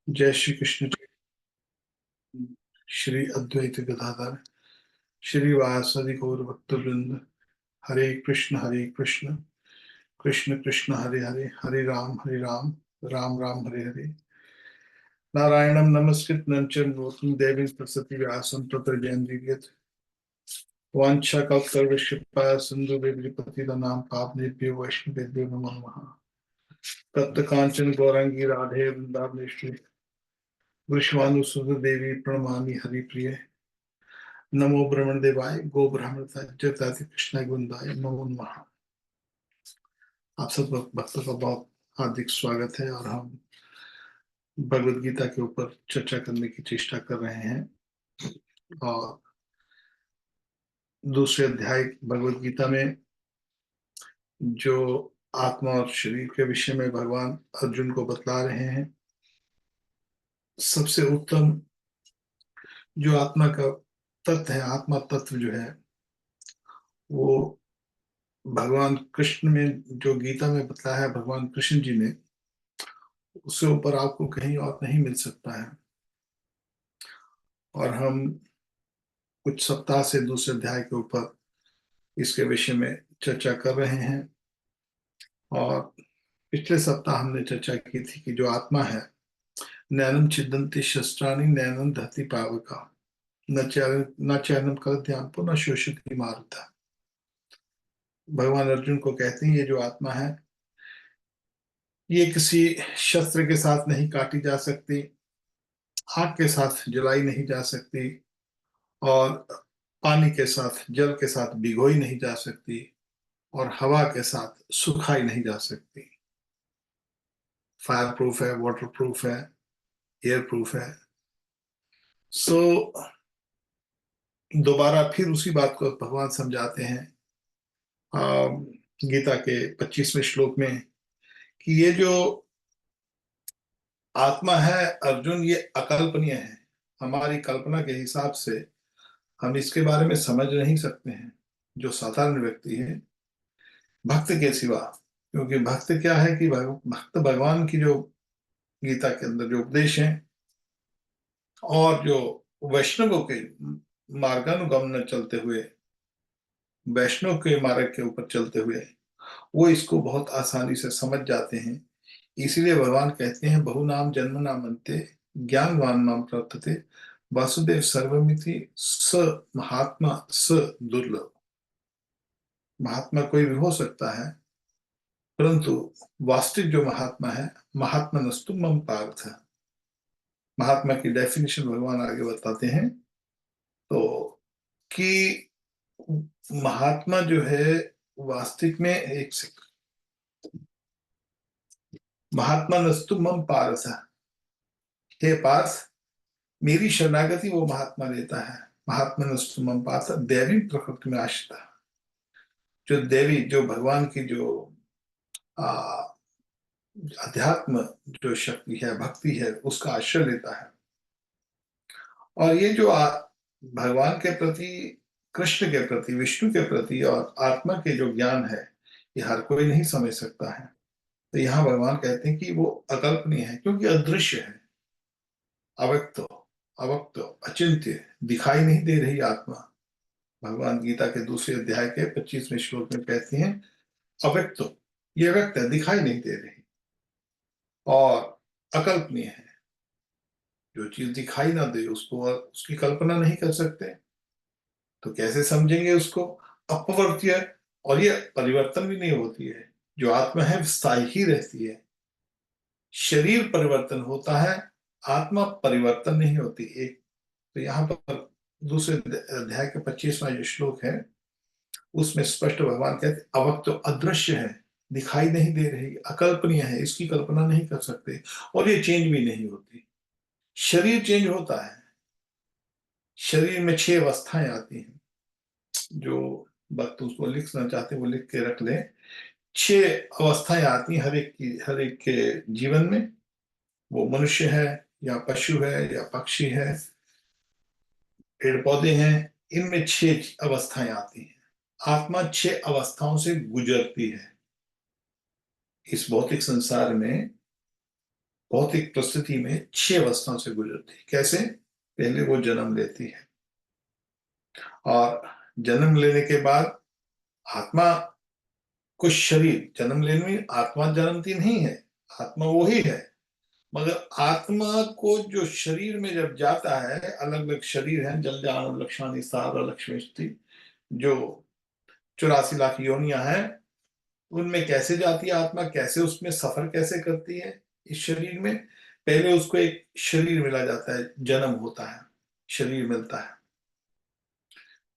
जय श्री कृष्ण। श्री अद्वैत गदाधर श्री वासदि गौर भक्तवृंद। हरे कृष्ण कृष्ण कृष्ण हरे हरे, हरे राम राम राम हरे हरे। नारायणं नमस्कृत्य नरं चैव नरोत्तमं देवीं सरस्वतीं व्यासं ततो जयन्तीर्यत्। वाञ्छाकल्पतरुश्च सिन्धुभ्यो पावनेभ्यो वैष्णवेभ्यो नमो नमः। तप्त कांचन गौरांगी राधे वृंदावनेश्वरी विश्वानुसुत देवी प्रणमामि हरिप्रिये। नमो ब्रह्मण देवाय गो ब्राह्मण कृष्ण गुंदाय नमो नमः। आप सब भक्तों का बहुत हार्दिक स्वागत है और हम भगवत गीता के ऊपर चर्चा करने की चेष्टा कर रहे हैं। और दूसरे अध्याय भगवत गीता में जो आत्मा और शरीर के विषय में भगवान अर्जुन को बतला रहे हैं, सबसे उत्तम जो आत्मा का तत्व है, आत्मा तत्व जो है वो भगवान कृष्ण में जो गीता में बतलाया है भगवान कृष्ण जी ने, उससे ऊपर आपको कहीं और नहीं मिल सकता है। और हम कुछ सप्ताह से दूसरे अध्याय के ऊपर इसके विषय में चर्चा कर रहे हैं। और पिछले सप्ताह हमने चर्चा की थी कि जो आत्मा है, नैनम छिदन्ति शस्त्राणि नैनम दहति पावका न चैनम कलध्यान को न शोषित मारुता। भगवान अर्जुन को कहते हैं ये जो आत्मा है ये किसी शस्त्र के साथ नहीं काटी जा सकती, आग के साथ जलाई नहीं जा सकती, और पानी के साथ जल के साथ भिगोई नहीं जा सकती, और हवा के साथ सुखाई नहीं जा सकती। फायर प्रूफ है, वाटर प्रूफ है, एयर प्रूफ है। सो दोबारा फिर उसी बात को भगवान समझाते हैं गीता के 25वें श्लोक में कि ये जो आत्मा है अर्जुन, ये अकल्पनीय है। हमारी कल्पना के हिसाब से हम इसके बारे में समझ नहीं सकते हैं, जो साधारण व्यक्ति है भक्त के सिवा। क्योंकि भक्त क्या है कि भक्त भगवान की जो गीता के अंदर जो उपदेश है और जो वैष्णवों के मार्गानुगमन चलते हुए, वैष्णव के मार्ग के ऊपर चलते हुए वो इसको बहुत आसानी से समझ जाते हैं। इसीलिए भगवान कहते हैं बहु नाम जन्म नामन्ते ज्ञानवान नाम प्रवर्तते वासुदेव सर्वमिति स महात्मा स दुर्लभ। महात्मा कोई भी हो सकता है, परंतु वास्तविक जो महात्मा है, महात्मा नस्तु मम पार्थ। महात्मा की डेफिनेशन भगवान आगे बताते हैं तो कि महात्मा जो है वास्तविक में एक सेकंड, महात्मा नस्तु मम पारस, हे पार्थ मेरी शरणागति वो महात्मा लेता है। महात्मा नस्तु मम पार्थ दैवी प्रकृति में आश्रिता, जो देवी जो भगवान की जो आ, अध्यात्म जो शक्ति है, भक्ति है, उसका आश्रय लेता है। और ये जो भगवान के प्रति, कृष्ण के प्रति, विष्णु के प्रति और आत्मा के जो ज्ञान है, ये हर कोई नहीं समझ सकता है। तो यहाँ भगवान कहते हैं कि वो अकल्पनीय है, क्योंकि अदृश्य है, अव्यक्त अवक्त अचिंत्य, दिखाई नहीं दे रही आत्मा। भगवान गीता के दूसरे अध्याय के 25वें श्लोक में कहते हैं अव्यक्त, ये व्यक्त है, दिखाई नहीं दे रही, और अकल्पनीय है। जो चीज दिखाई ना दे उसको उसकी कल्पना नहीं कर सकते, तो कैसे समझेंगे उसको। अपवर्त्य है, और ये परिवर्तन भी नहीं होती है। जो आत्मा है स्थायी ही रहती है। शरीर परिवर्तन होता है, आत्मा परिवर्तन नहीं होती। एक तो यहाँ पर दूसरे अध्याय के 25वां जो श्लोक है उसमें स्पष्ट भगवान कहते अवक्त तो अदृश्य है, दिखाई नहीं दे रही, अकल्पनीय है, इसकी कल्पना नहीं कर सकते, और ये चेंज भी नहीं होती। शरीर चेंज होता है। शरीर में 6 अवस्थाएं आती हैं। जो भक्त उसको लिखना चाहते हैं वो लिख के रख लें। 6 अवस्थाएं आती हैं हर एक के जीवन में। वो मनुष्य है या पशु है या पक्षी है, पेड़ पौधे हैं, इनमें 6 अवस्थाएं आती हैं। आत्मा 6 अवस्थाओं से गुजरती है। इस भौतिक संसार में भौतिक प्रस्तुति में 6 अवस्थाओं से गुजरती है। कैसे? पहले वो जन्म लेती है, और जन्म लेने के बाद आत्मा को शरीर जन्म लेने में आत्मा जन्मती नहीं है, आत्मा वही है, मगर आत्मा को जो शरीर में जब जाता है, अलग अलग शरीर है, जलजान लक्षाणी सार लक्ष्मी, जो 84 लाख योनियां हैं, उनमें कैसे जाती है आत्मा, कैसे उसमें सफर कैसे करती है इस शरीर में। पहले उसको एक शरीर मिला जाता है, जन्म होता है, शरीर मिलता है,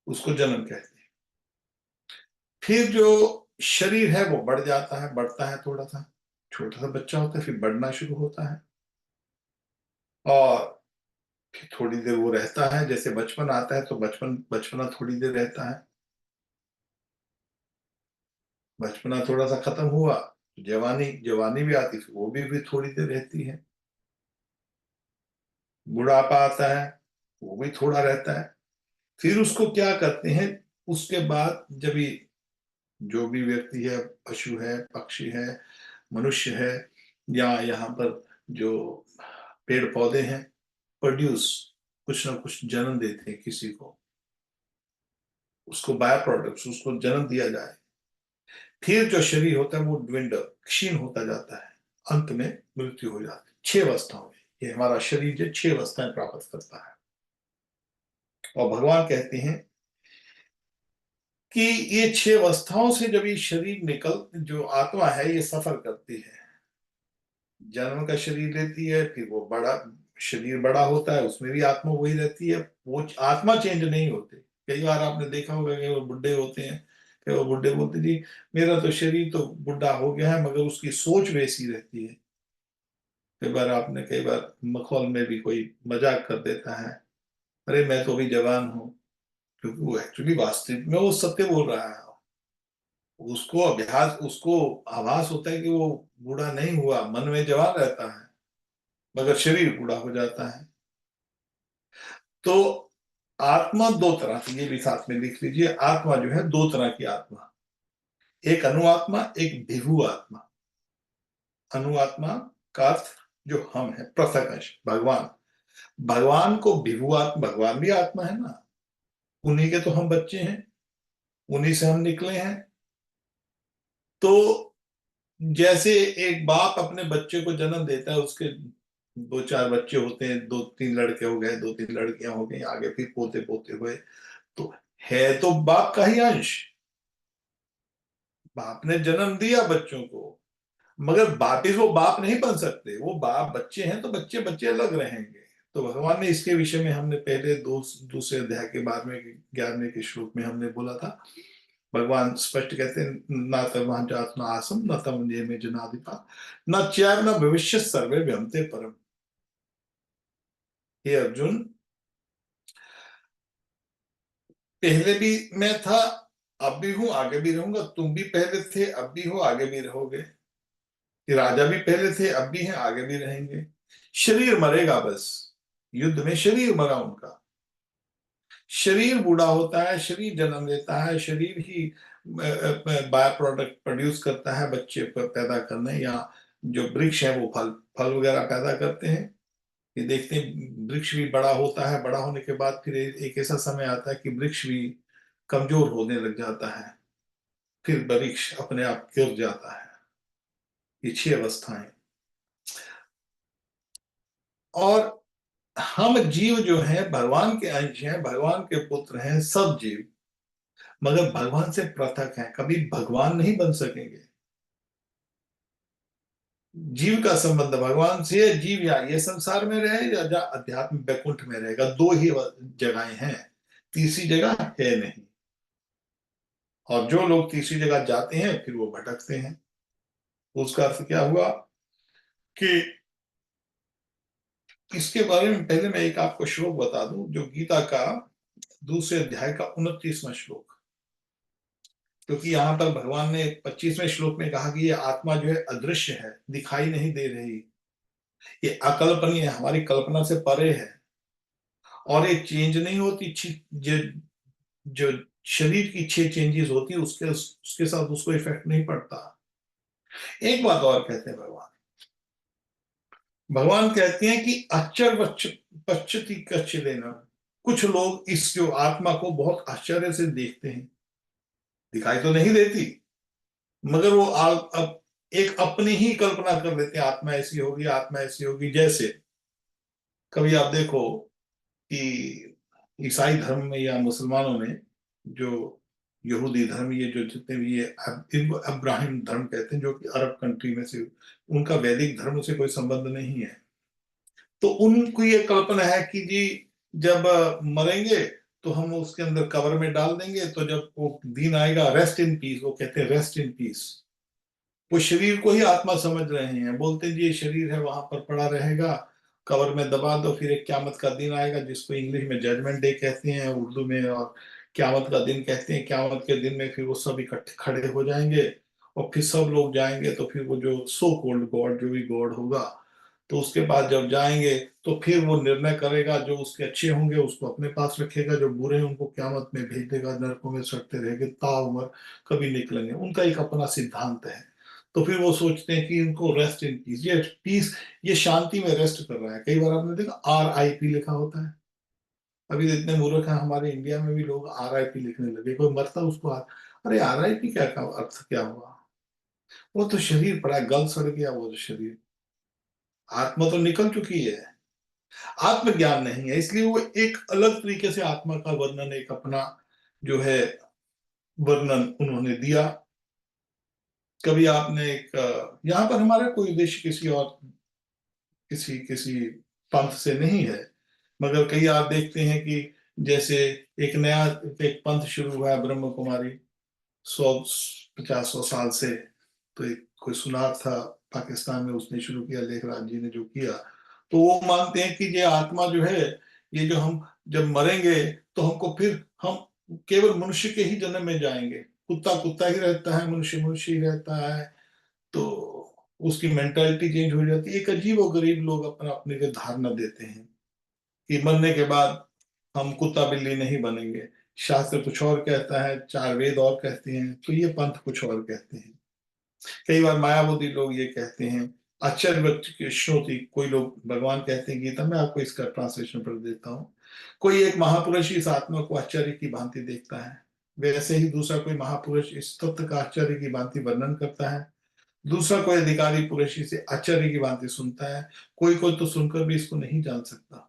उसको जन्म कहते हैं। फिर जो शरीर है वो बढ़ जाता है, बढ़ता है, थोड़ा सा छोटा सा बच्चा होता है, फिर बढ़ना शुरू होता है, और फिर थोड़ी देर वो रहता है, जैसे बचपन आता है तो बचपना थोड़ी देर रहता है, बचपना थोड़ा सा खत्म हुआ, जवानी जवानी भी आती, फिर वो भी थोड़ी देर रहती है, बुढ़ापा आता है, वो भी थोड़ा रहता है। फिर उसको क्या करते हैं, उसके बाद जब ये जो भी व्यक्ति है, पशु है, पक्षी है, मनुष्य है, या यहाँ पर जो पेड़ पौधे हैं, प्रोड्यूस कुछ ना कुछ जन्म देते हैं किसी को, उसको बाय प्रोडक्ट्स, उसको जन्म दिया जाए। फिर जो शरीर होता है वो ड्विंडल, क्षीण होता जाता है, अंत में मृत्यु हो जाती है। 6 अवस्थाओं में ये हमारा शरीर जो 6 अवस्थाएं प्राप्त करता है। और भगवान कहते हैं कि ये 6 अवस्थाओं से जब ये शरीर निकल, जो आत्मा है ये सफर करती है, जन्म का शरीर लेती है, फिर वो बड़ा शरीर बड़ा होता है, उसमें भी आत्मा वही रहती है, वो आत्मा चेंज नहीं होती। कई बार आपने देखा होगा कि वो बुढ़े होते हैं, कि वो बुढ़े बोलते जी मेरा तो शरीर तो बुढ़ा हो गया है, मगर उसकी सोच वैसी रहती है। कई बार मखौल में भी कोई मजाक कर देता है, अरे मैं तो अभी जवान हूँ, क्योंकि वो एक्चुअली वास्तविक में वो सत्य बोल रहा है। उसको अभ्यास, उसको आभास होता है कि वो बूढ़ा नहीं हुआ, मन में जवान रहता है, मगर शरीर बूढ़ा हो जाता है। तो आत्मा दो तरह की, ये भी साथ में लिख लीजिए, आत्मा जो है दो तरह की आत्मा, एक अनुआत्मा, एक विभु आत्मा। अनुआत्मा का अर्थ जो हम है, पृथक अंश, भगवान। भगवान को विभु आत्मा, भगवान भी आत्मा है ना, उन्हीं के तो हम बच्चे हैं, उन्हीं से हम निकले हैं। तो जैसे एक बाप अपने बच्चे को जन्म देता है, उसके 2 4 बच्चे होते हैं, 2 3 लड़के हो गए, 2 3 लड़कियां हो गई, आगे फिर पोते पोते हुए, तो है तो बाप का ही अंश। बाप ने जन्म दिया बच्चों को, मगर वापिस वो बाप नहीं बन सकते, वो बाप बच्चे हैं तो बच्चे बच्चे अलग रहेंगे। तो भगवान ने इसके विषय में, हमने पहले दूसरे अध्याय के बाद में 11वें के श्लोक में हमने बोला था, भगवान स्पष्ट कहते हैं, न तम जात न आसम न तम में जनाधिपा न चैव न भविष्य सर्वे व्यमते परम। हे अर्जुन, पहले भी मैं था, अब भी हूं, आगे भी रहूंगा, तुम भी पहले थे, अब भी हो, आगे भी रहोगे। कि राजा भी पहले थे, अब भी हैं, आगे भी रहेंगे। शरीर मरेगा बस, युद्ध में शरीर मरा उनका, शरीर बूढ़ा होता है, शरीर जन्म लेता है, शरीर ही बाय प्रोडक्ट प्रोड्यूस करता है, बच्चे पैदा करने, या जो वृक्ष है वो फल फल वगैरह पैदा करते हैं। ये देखते हैं वृक्ष भी बड़ा होता है, बड़ा होने के बाद फिर एक ऐसा समय आता है कि वृक्ष भी कमजोर होने लग जाता है, फिर वृक्ष अपने आप गिर जाता है। ये 6 अवस्थाएं। और हम जीव जो हैं भगवान के अंश हैं, भगवान के पुत्र हैं सब जीव, मगर भगवान से पृथक हैं, कभी भगवान नहीं बन सकेंगे। जीव का संबंध भगवान से है, जीव या ये संसार में रहे या अध्यात्म वैकुंठ में रहेगा, दो ही जगहें हैं, तीसरी जगह है नहीं। और जो लोग तीसरी जगह जाते हैं फिर वो भटकते हैं। उसका अर्थ क्या हुआ कि इसके बारे में पहले मैं एक आपको श्लोक बता दूं, जो गीता का दूसरे अध्याय का 29वां श्लोक, क्योंकि यहाँ पर भगवान ने 25वें श्लोक में कहा कि ये आत्मा जो है अदृश्य है, दिखाई नहीं दे रही, ये अकल्पनीय है, हमारी कल्पना से परे है, और ये चेंज नहीं होती। जो जो शरीर की 6 चेंजेस होती है, उसके साथ उसको इफेक्ट नहीं पड़ता। एक बात और कहते हैं भगवान, भगवान कहते हैं कि अच्चर पश्यति कश्चिदेन, कुछ लोग इस जो आत्मा को बहुत आश्चर्य से देखते हैं, दिखाई तो नहीं देती, मगर वो अब एक अपनी ही कल्पना कर लेते हैं, आत्मा ऐसी होगी, आत्मा ऐसी होगी। जैसे कभी आप देखो कि ईसाई धर्म में या मुसलमानों में, जो यहूदी धर्म, ये जो जितने भी ये इनको अब्राहिम धर्म कहते हैं, जो कि अरब कंट्री में से, उनका वैदिक धर्म से कोई संबंध नहीं है। तो उनको ये कल्पना है कि जी जब मरेंगे तो हम उसके अंदर कब्र में डाल देंगे, तो जब वो दिन आएगा, रेस्ट इन पीस, वो कहते हैं रेस्ट इन पीस। वो शरीर को ही आत्मा समझ रहे हैं, बोलते हैं जी ये शरीर है वहां पर पड़ा रहेगा, कब्र में दबा दो, फिर एक क्यामत का दिन आएगा, जिसको इंग्लिश में जजमेंट डे कहते हैं, उर्दू में और क्यामत का दिन कहते हैं। क्यामत के दिन में फिर वो सब इकट्ठे खड़े हो जाएंगे, और फिर सब लोग जाएंगे, तो फिर वो जो सो कॉल्ड गॉड, जो भी गॉड होगा, तो उसके बाद जब जाएंगे तो फिर वो निर्णय करेगा, जो उसके अच्छे होंगे उसको अपने पास रखेगा, जो बुरे हैं उनको क्यामत में भेज देगा, नरकों में सड़ते रहेंगे ताउम्र, कभी निकलेंगे। उनका एक अपना सिद्धांत है। तो फिर वो सोचते हैं कि इनको रेस्ट इन पीस, ये पीस, ये शांति में रेस्ट कर रहा है। कई बार आपने देखा RIP लिखा होता है। अभी तो इतने मूर्ख हैं हमारे इंडिया में भी, लोग RIP लिखने लगे, कोई मरता उसको अरे RIP क्या का अर्थ क्या हुआ? वो तो शरीर पड़ा है, गल सड़ गया वो तो शरीर, आत्मा तो निकल चुकी है। आत्मज्ञान नहीं है, इसलिए वो एक अलग तरीके से आत्मा का वर्णन, एक अपना जो है वर्णन उन्होंने दिया। कभी आपने एक यहाँ पर हमारा कोई उद्देश्य किसी और किसी किसी पंथ से नहीं है, मगर कई आप देखते हैं कि जैसे एक नया एक पंथ शुरू हुआ है, ब्रह्म कुमारी, 150-100 साल से। तो एक कोई सुनार था पाकिस्तान में, उसने शुरू किया, लेखराज जी ने जो किया। तो वो मानते हैं कि ये आत्मा जो है, ये जो हम जब मरेंगे तो हमको फिर हम केवल मनुष्य के ही जन्म में जाएंगे, कुत्ता कुत्ता ही रहता है, मनुष्य मनुष्य ही रहता है। तो उसकी मेंटालिटी चेंज हो जाती है। एक अजीब और गरीब लोग अपना अपने लिए धारणा देते हैं कि मरने के बाद हम कुत्ता बिल्ली नहीं बनेंगे। शास्त्र कुछ और कहता है, चार वेद और कहते हैं, तो ये पंथ कुछ और कहते हैं। कई बार मायावादी लोग ये कहते हैं, आश्चर्यवत की श्रुति, कोई लोग भगवान कहते हैं गीता में, आपको इसका ट्रांसलेशन पढ़ देता हूँ। कोई एक महापुरुष इस आत्मा को आश्चर्य की भांति देखता है, वैसे ही दूसरा कोई महापुरुष इस तत्व का आश्चर्य की भांति वर्णन करता है। दूसरा कोई अधिकारी पुरुष इसे आश्चर्य की भांति सुनता है, कोई कोई तो सुनकर भी इसको नहीं जान सकता।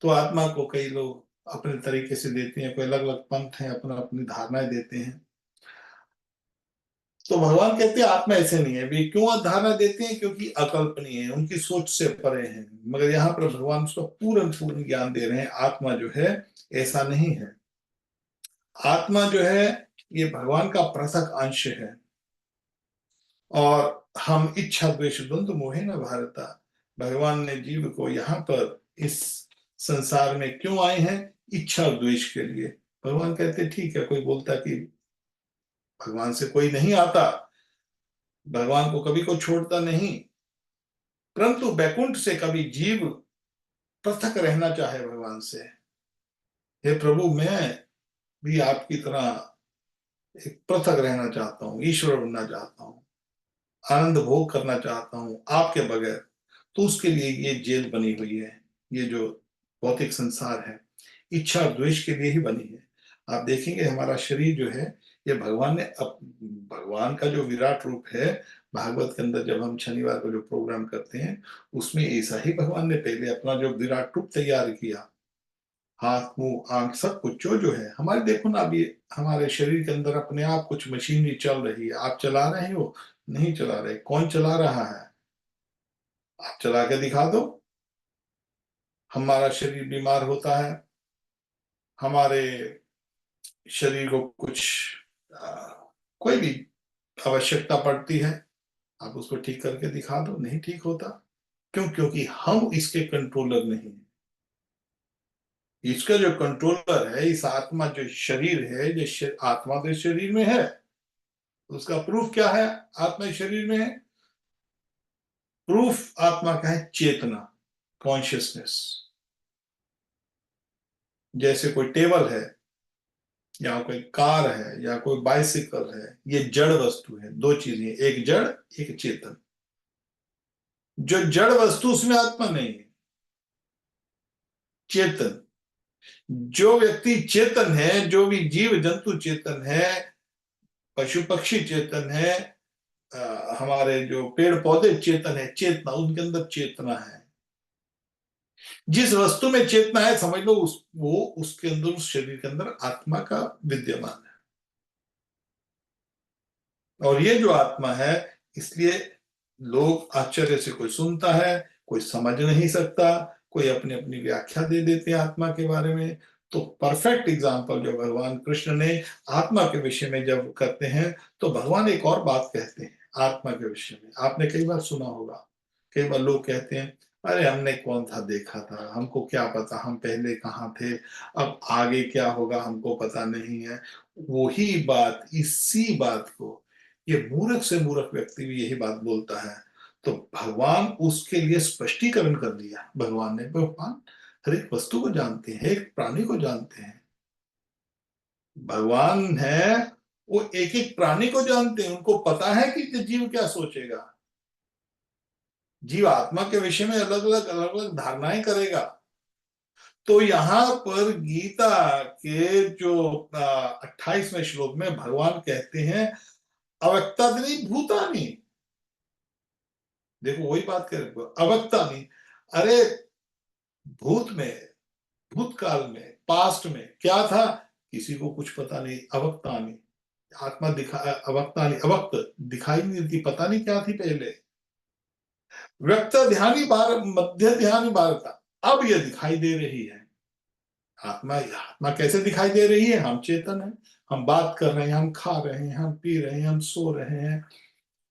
तो आत्मा को कई लोग अपने तरीके से देते हैं, कोई अलग अलग पंथ है, अपना अपनी धारणाएं देते हैं। तो भगवान कहते हैं आत्मा ऐसे नहीं है। वे क्यों धारणा देते हैं? क्योंकि अकल्पनीय है, उनकी सोच से परे है। मगर यहाँ पर भगवान उसका पूर्ण पूर्ण ज्ञान दे रहे हैं, आत्मा जो है ऐसा नहीं है। आत्मा जो है ये भगवान का पृथक अंश है। और हम इच्छा द्वेष द्वंद्व मोहे न भारता, भगवान ने जीव को यहाँ पर इस संसार में क्यों आए हैं? इच्छा और द्वेष के लिए। भगवान कहते ठीक है, कोई बोलता कि भगवान से कोई नहीं आता, भगवान को कभी कोई छोड़ता नहीं, परंतु बैकुंठ से कभी जीव पृथक रहना चाहे भगवान से, हे प्रभु मैं भी आपकी तरह एक पृथक रहना चाहता हूँ, ईश्वर बनना चाहता हूँ, आनंद भोग करना चाहता हूँ आपके बगैर, तो उसके लिए ये जेल बनी हुई है। ये जो भौतिक संसार है इच्छा और द्वेष के लिए ही बनी है। आप देखेंगे हमारा शरीर जो है, ये भगवान ने भगवान का जो विराट रूप है, भागवत के अंदर जब हम शनिवार को जो प्रोग्राम करते हैं, उसमें ऐसा ही भगवान ने पहले अपना जो विराट रूप तैयार किया, हाथ मुंह आंख सब कुछ जो जो है हमारे, देखो ना अभी हमारे शरीर के अंदर अपने आप कुछ मशीनरी चल रही है। आप चला रहे हो? नहीं चला रहे। कौन चला रहा है? आप चला के दिखा दो। हमारा शरीर बीमार होता है, हमारे शरीर को कुछ आ, कोई भी आवश्यकता पड़ती है, आप उसको ठीक करके दिखा दो, नहीं ठीक होता। क्यों? क्योंकि हम इसके कंट्रोलर नहीं है। इसका जो कंट्रोलर है, इस आत्मा जो शरीर है, जो आत्मा तो शरीर में है, उसका प्रूफ क्या है? आत्मा शरीर में है, प्रूफ आत्मा का है चेतना, कॉन्शियसनेस। जैसे कोई टेबल है, या कोई कार है, या कोई बाइसिकल है, ये जड़ वस्तु है। दो चीजें, एक जड़ एक चेतन। जो जड़ वस्तु उसमें आत्मा नहीं है, चेतन। जो व्यक्ति चेतन है, जो भी जीव जंतु चेतन है, पशु पक्षी चेतन है, हमारे जो पेड़ पौधे चेतन है, चेतना उनके अंदर चेतना है। जिस वस्तु में चेतना है समझ लो वो उसके अंदर, उस शरीर के अंदर आत्मा का विद्यमान है। और ये जो आत्मा है, इसलिए लोग आश्चर्य से कोई सुनता है, कोई समझ नहीं सकता, कोई अपनी अपनी व्याख्या दे देते हैं आत्मा के बारे में। तो परफेक्ट एग्जाम्पल जो भगवान कृष्ण ने आत्मा के विषय में जब करते हैं, तो भगवान एक और बात कहते हैं आत्मा के विषय में। आपने कई बार सुना होगा, कई बार लोग कहते हैं, अरे हमने कौन था देखा था, हमको क्या पता, हम पहले कहाँ थे, अब आगे क्या होगा हमको पता नहीं है। वही बात, इसी बात को ये मूर्ख से मूर्ख व्यक्ति भी यही बात बोलता है। तो भगवान उसके लिए स्पष्टीकरण कर दिया। भगवान ने, भगवान हर एक वस्तु को जानते हैं, एक प्राणी को जानते हैं। भगवान है, वो एक एक प्राणी को जानते हैं, उनको पता है कि जीव क्या सोचेगा। जीव आत्मा के विषय में अलग अलग धारणाएं करेगा। तो यहां पर गीता के जो 28वें श्लोक में भगवान कहते हैं, अव्यक्तादि भूतानि। देखो वही बात कर रहे, अव्यक्तानि। अरे भूत में, भूतकाल में, पास्ट में क्या था, किसी को कुछ पता नहीं। अवक्तानि, आत्मा दिखा, अवक्तानि, अवक्त दिखाई नहीं देती, पता नहीं क्या थी पहले। व्यक्त ध्यानी बार, मध्य ध्यानी बारता, अब यह दिखाई दे रही है। आत्मा, आत्मा कैसे दिखाई दे रही है, हम चेतन है, हम बात कर रहे हैं, हम खा रहे हैं, हम पी रहे हैं, हम सो रहे हैं,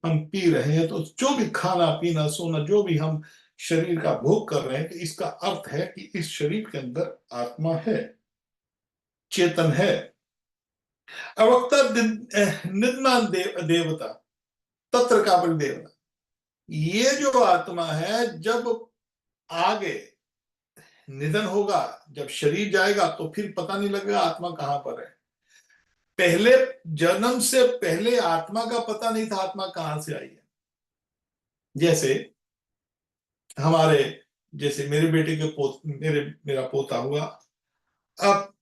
हम पी रहे हैं। तो जो भी खाना पीना सोना, जो भी हम शरीर का भोग कर रहे हैं, तो इसका अर्थ है कि इस शरीर के अंदर आत्मा है, चेतन है। अवक्ता निधनान देवता, तत्र का बल देवता। ये जो आत्मा है, जब आगे निधन होगा, जब शरीर जाएगा, तो फिर पता नहीं लगेगा आत्मा कहां पर है। पहले जन्म से पहले आत्मा का पता नहीं था आत्मा कहां से आई है। जैसे हमारे, जैसे मेरे बेटे के मेरा पोता हुआ, अब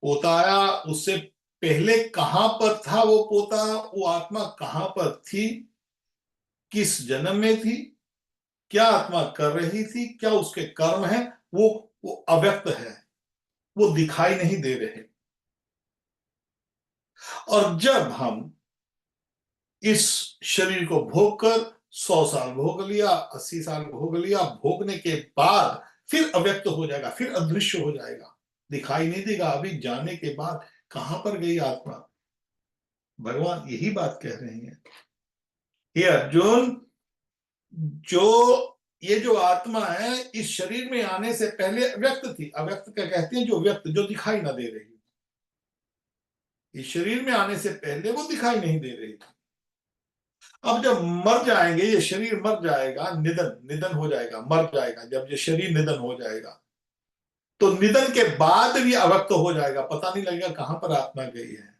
पोता आया, उससे पहले कहां पर था वो पोता, वो आत्मा कहां पर थी, किस जन्म में थी, क्या आत्मा कर रही थी, क्या उसके कर्म है, वो अव्यक्त है, वो दिखाई नहीं दे रहे। और जब हम इस शरीर को भोग कर 100 साल भोग लिया, 80 साल भोग लिया, भोगने के बाद फिर अव्यक्त हो जाएगा, फिर अदृश्य हो जाएगा, दिखाई नहीं देगा। अभी जाने के बाद कहां पर गई आत्मा। भगवान यही बात कह रहे हैं, हे अर्जुन, जो ये जो आत्मा है, इस शरीर में आने से पहले व्यक्त थी। अव्यक्त क्या कहते हैं, जो व्यक्त, जो दिखाई ना दे रही। इस शरीर में आने से पहले वो दिखाई नहीं दे रही थी। अब जब मर जाएंगे, ये शरीर मर जाएगा, निधन, निधन हो जाएगा, मर जाएगा, जब ये शरीर निधन हो जाएगा, तो निधन के बाद भी अव्यक्त हो जाएगा, पता नहीं लगेगा कहां पर आत्मा गई है।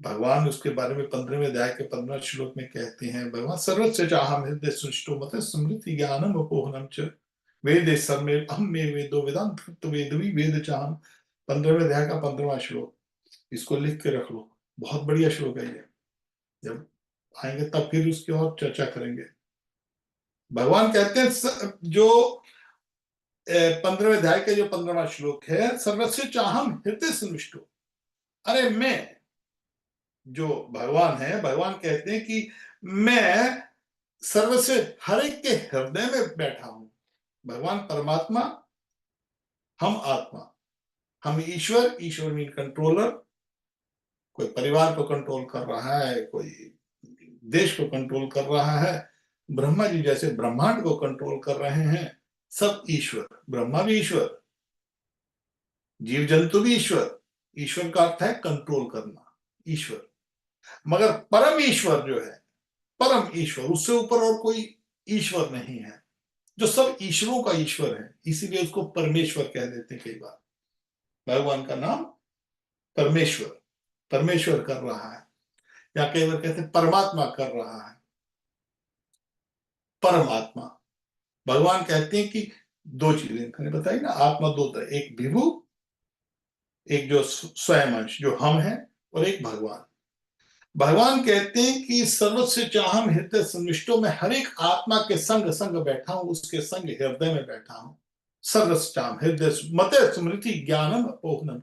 भगवान उसके बारे में 15वें अध्याय के 15 श्लोक में कहते हैं, भगवान सर्वस्य चाहम हृदय सृष्टो मत स्मृति ज्ञानम अपोहनम च वेद सर्वे अहम में वेदो वेदांत वेदवी वेद चाहम। 15वें अध्याय का 15वां श्लोक, इसको लिख के रख लो, बहुत बढ़िया श्लोक है ये। जब आएंगे तब फिर उसकी और चर्चा करेंगे। भगवान कहते हैं, जो 15वें अध्याय का जो 15वां श्लोक है, सर्वस्य चाहम हृदय सृष्टो। अरे मैं, जो भगवान है, भगवान कहते हैं कि मैं सर्वस्व, हर एक के हृदय में बैठा हूं। भगवान परमात्मा, हम आत्मा, हम ईश्वर, ईश्वर मीन कंट्रोलर। कोई परिवार को कंट्रोल कर रहा है, कोई देश को कंट्रोल कर रहा है, ब्रह्मा जी जैसे ब्रह्मांड को कंट्रोल कर रहे हैं। सब ईश्वर, ब्रह्मा भी ईश्वर, जीव जंतु भी ईश्वर। ईश्वर का अर्थ है कंट्रोल करना, ईश्वर। मगर परम ईश्वर जो है, परम ईश्वर, उससे ऊपर और कोई ईश्वर नहीं है, जो सब ईश्वरों का ईश्वर है। इसीलिए उसको परमेश्वर कह देते हैं कई बार। भगवान का नाम परमेश्वर, परमेश्वर कर रहा है, या कई बार कहते हैं परमात्मा कर रहा है। परमात्मा। भगवान कहते हैं कि दो चीजें मैंने बताई ना, आत्मा दो तरह, एक विभु, एक जो स्वयं अंश जो हम हैं, और एक भगवान। भगवान कहते हैं कि सर्वस्य चाहम हृदय सन्निष्टो, में हर एक आत्मा के संग संग बैठा हूं, उसके संग हृदय में बैठा हूं। सर्वस्य चाहम हृदय मते स्मृति ज्ञानम अपोहनम,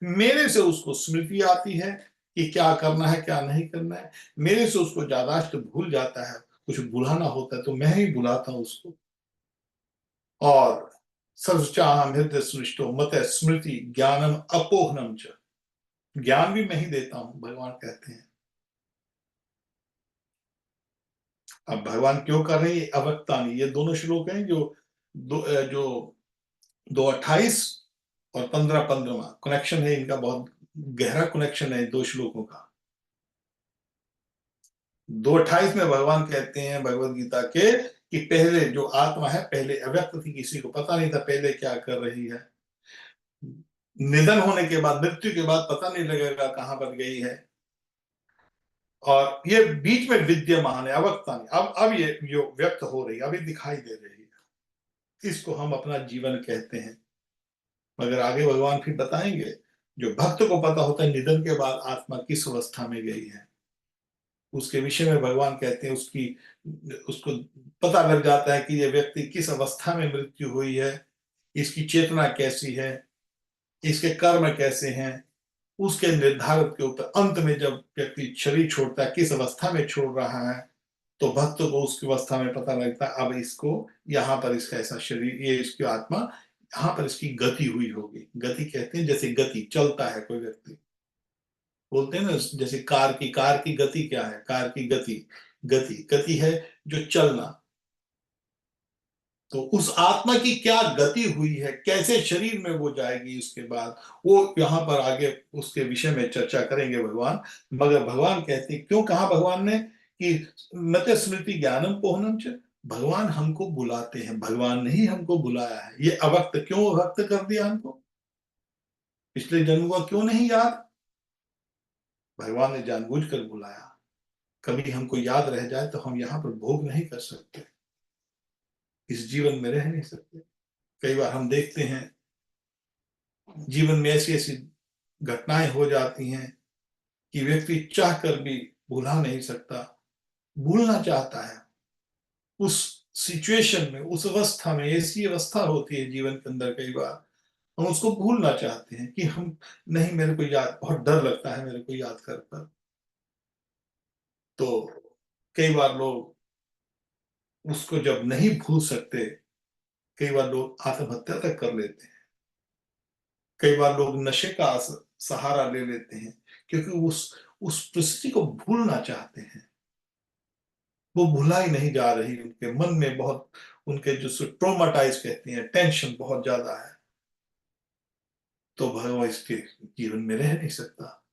मेरे से उसको स्मृति आती है कि क्या करना है क्या नहीं करना है। मेरे से उसको ज्यादाश्त भूल जाता है, कुछ बुलाना होता है तो मैं ही बुलाता हूं उसको। और सर्वचाहम हृदय सृष्टो मत स्मृति ज्ञानम अपोहनम च, ज्ञान भी मैं ही देता हूं, भगवान कहते हैं। अब भगवान क्यों कर रहे हैं अवक्तानी, ये दोनों श्लोक हैं जो 2:28 और 15 कनेक्शन है इनका, बहुत गहरा कनेक्शन है दो श्लोकों का। 2:28 में भगवान कहते हैं भगवत गीता के कि पहले जो आत्मा है पहले अव्यक्त थी, किसी को पता नहीं था पहले क्या कर रही है। निधन होने के बाद, मृत्यु के बाद पता नहीं लगेगा कहां पर गई है। और ये बीच में विद्यमान है अवक्ता नहीं, अब ये जो व्यक्त हो रही है अभी दिखाई दे रही है, इसको हम अपना जीवन कहते हैं। मगर आगे भगवान फिर बताएंगे, जो भक्त को पता होता है निधन के बाद आत्मा किस अवस्था में गई है, उसके विषय में भगवान कहते हैं उसको पता लग जाता है कि ये व्यक्ति किस अवस्था में मृत्यु हुई है, इसकी चेतना कैसी है, इसके कर्म कैसे हैं, उसके निर्धारित के ऊपर अंत में जब व्यक्ति शरीर छोड़ता है किस अवस्था में छोड़ रहा है, तो भक्त को उसकी अवस्था में पता लगता है अब इसको यहाँ पर इसका ऐसा शरीर, ये इसकी आत्मा यहाँ पर इसकी गति हुई होगी। गति कहते हैं जैसे गति चलता है कोई व्यक्ति, बोलते हैं ना जैसे कार की गति क्या है, कार की गति, गति गति है जो चलना। तो उस आत्मा की क्या गति हुई है, कैसे शरीर में वो जाएगी उसके बाद, वो यहाँ पर आगे उसके विषय में चर्चा करेंगे भगवान। मगर भगवान कहते हैं, क्यों कहा भगवान ने कि मत स्मृति ज्ञानम पोहनम च, भगवान हमको बुलाते हैं, भगवान ने ही हमको बुलाया है। ये अवक्त क्यों अवक्त कर दिया हमको, पिछले जन्म का क्यों नहीं याद, भगवान ने जानबूझकर बुलाया। कभी हमको याद रह जाए तो हम यहाँ पर भोग नहीं कर सकते, इस जीवन में रह नहीं सकते। कई बार हम देखते हैं जीवन में ऐसी ऐसी घटनाएं हो जाती हैं कि व्यक्ति चाह कर भी भुला नहीं सकता, भूलना चाहता है। उस सिचुएशन में, उस अवस्था में, ऐसी अवस्था होती है जीवन के अंदर कई बार हम उसको भूलना चाहते हैं कि हम नहीं, मेरे को याद, बहुत डर लगता है मेरे को याद कर कर। तो कई बार लोग उसको जब नहीं भूल सकते, कई बार लोग आत्महत्या तक कर लेते हैं, कई बार लोग नशे का सहारा ले लेते हैं, क्योंकि उस परिस्थिति को भूलना चाहते हैं। वो भुलाई नहीं जा रही, उनके मन में बहुत, उनके जो ट्रोमाटाइज कहते हैं, टेंशन बहुत ज्यादा है, तो भगवान इसके जीवन में रह नहीं सकता।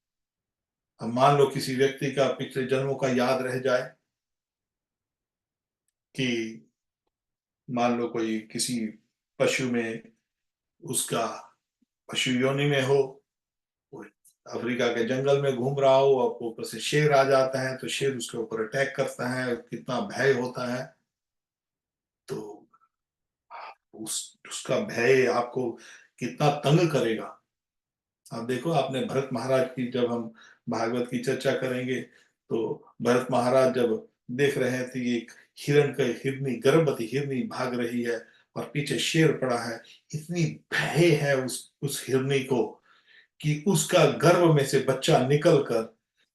अब मान लो किसी व्यक्ति का पिछले जन्मों का याद रह जाए, कि मान लो कोई किसी पशु में, उसका पशु योनि में हो, वो अफ्रीका के जंगल में घूम रहा हो, और ऊपर से शेर आ जाता है तो शेर उसके ऊपर अटैक करता है, कितना भय होता है। तो उसका भय आपको कितना तंग करेगा। आप देखो, आपने भरत महाराज की, जब हम भागवत की चर्चा करेंगे तो भरत महाराज जब देख रहे थे एक हिरण का, हिरनी, गर्भवती हिरनी भाग रही है और पीछे शेर पड़ा है, इतनी भय है उस हिरनी को कि उसका गर्भ में से बच्चा निकलकर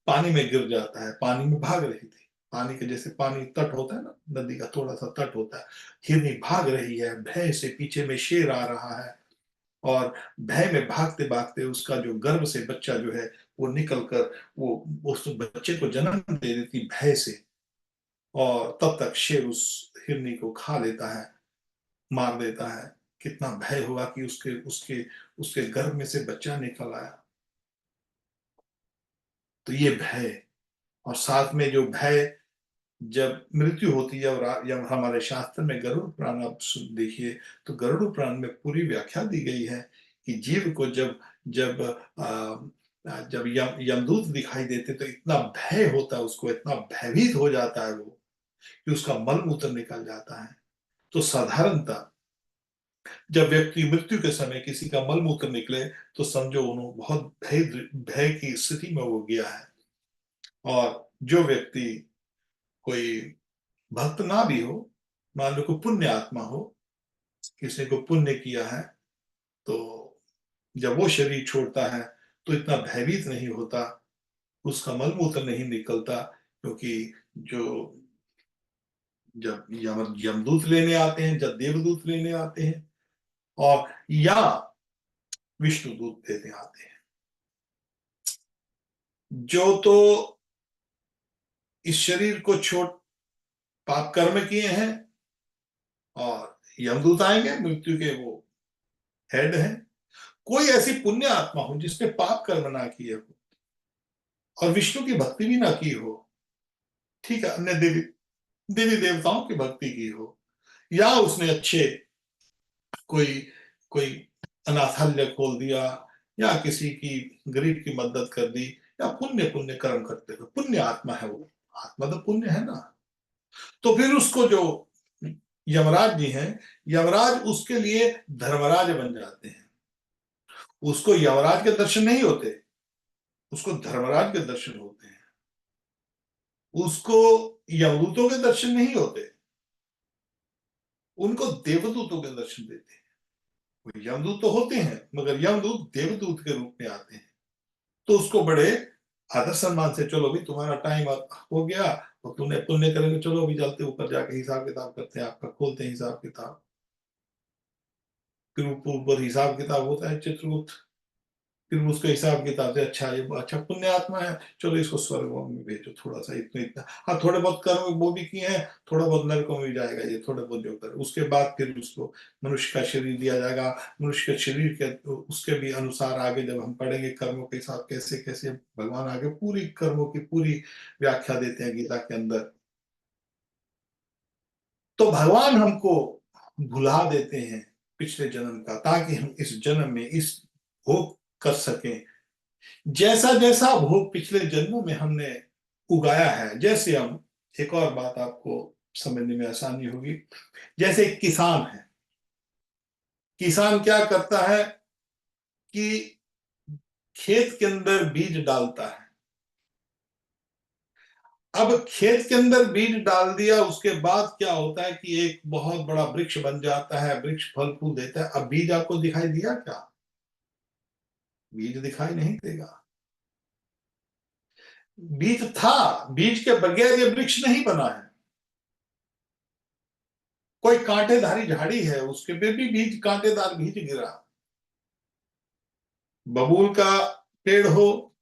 पानी में गिर जाता है। पानी में भाग रही थी, पानी के जैसे, पानी तट होता है ना, नदी का थोड़ा सा तट होता है, हिरनी भाग रही है भय से, पीछे में शेर आ रहा है, और भय में भागते भागते उसका जो गर्भ से बच्चा जो है वो निकल कर वो उस बच्चे को जन्म दे देती भय से। और तब तक शेर उस हिरनी को खा लेता है, मार देता है। कितना भय हुआ कि उसके उसके उसके गर्भ में से बच्चा निकल आया। तो ये भय, और साथ में जो भय, जब मृत्यु होती है, और जब हमारे शास्त्र में गरुड़ पुराण आप देखिए, तो गरुड़ पुराण में पूरी व्याख्या दी गई है कि जीव को जब जब जब यमदूत दिखाई देते तो इतना भय होता है उसको, इतना भयभीत हो जाता है वो, कि उसका मल मूत्र निकल जाता है। तो साधारणतः जब व्यक्ति मृत्यु के समय किसी का मल मूत्र निकले तो समझो उन्होंने बहुत भय भय की स्थिति में वो गया है। और जो व्यक्ति कोई भक्त ना भी हो, मान लो कोई पुण्य आत्मा हो, किसी को पुण्य किया है, तो जब वो शरीर छोड़ता है तो इतना भयभीत नहीं होता, उसका मल मूत्र नहीं निकलता, क्योंकि जो जब यमदूत लेने आते हैं, जब देवदूत लेने आते हैं, और या विष्णु दूत लेने आते हैं, जो तो इस शरीर को छोड़ पाप कर्म किए हैं, और यमदूत आएंगे, मृत्यु के वो हेड हैं। कोई ऐसी पुण्य आत्मा हो जिसने पाप कर्म ना किए हो और विष्णु की भक्ति भी ना की हो, ठीक है, अन्य देवी देवी देवताओं की भक्ति की हो, या उसने अच्छे कोई कोई अनाथालय खोल दिया, या किसी की गरीब की मदद कर दी, या पुण्य पुण्य कर्म करते हुए, पुण्य आत्मा है वो, आत्मा तो पुण्य है ना, तो फिर उसको जो यमराज जी हैं, यमराज उसके लिए धर्मराज बन जाते हैं। उसको यमराज के दर्शन नहीं होते, उसको धर्मराज के दर्शन होते हैं। उसको यमदूतों के दर्शन नहीं होते, उनको देवदूतों के दर्शन देते हैं। यमदूत तो होते हैं, मगर यमदूत देवदूत के रूप में आते हैं। तो उसको बड़े आदर सम्मान से, चलो भी तुम्हारा टाइम हो गया और तुमने पुण्य करेंगे, चलो भी चलते ऊपर जाके हिसाब किताब करते हैं, आपका खोलते हैं हिसाब किताब। फिर ऊपर हिसाब किताब होता है चित्रगुप्त, फिर उसके हिसाब किताब से, अच्छा ये अच्छा पुण्य आत्मा है, चलो इसको स्वर्ग में भेजो, थोड़ा सा इतना इतना, हाँ थोड़े बहुत कर्म वो भी किए हैं, थोड़ा बहुत नरकों में भी जाएगा ये, थोड़े बहुत जो कर, उसके बाद फिर उसको मनुष्य का शरीर दिया जाएगा। मनुष्य के शरीर के उसके भी अनुसार आगे जब हम पढ़ेंगे कर्मों के हिसाब कैसे कैसे, भगवान आगे पूरी कर्मों की पूरी व्याख्या देते हैं गीता के अंदर। तो भगवान हमको भुला देते हैं पिछले जन्म का, ताकि हम इस जन्म में इस भोग कर सकें, जैसा जैसा भोग पिछले जन्मों में हमने उगाया है। जैसे हम, एक और बात आपको समझने में आसानी होगी, जैसे एक किसान है, किसान क्या करता है कि खेत के अंदर बीज डालता है। अब खेत के अंदर बीज डाल दिया, उसके बाद क्या होता है कि एक बहुत बड़ा वृक्ष बन जाता है, वृक्ष फल फूल देता है। अब बीज आपको दिखाई दिया क्या? बीज दिखाई नहीं देगा। बीज था, बीज के बगैर ये वृक्ष नहीं बना है। कोई कांटेधारी झाड़ी है, उसके पे भी बीज, कांटेदार बीज गिरा। बबूल का पेड़ हो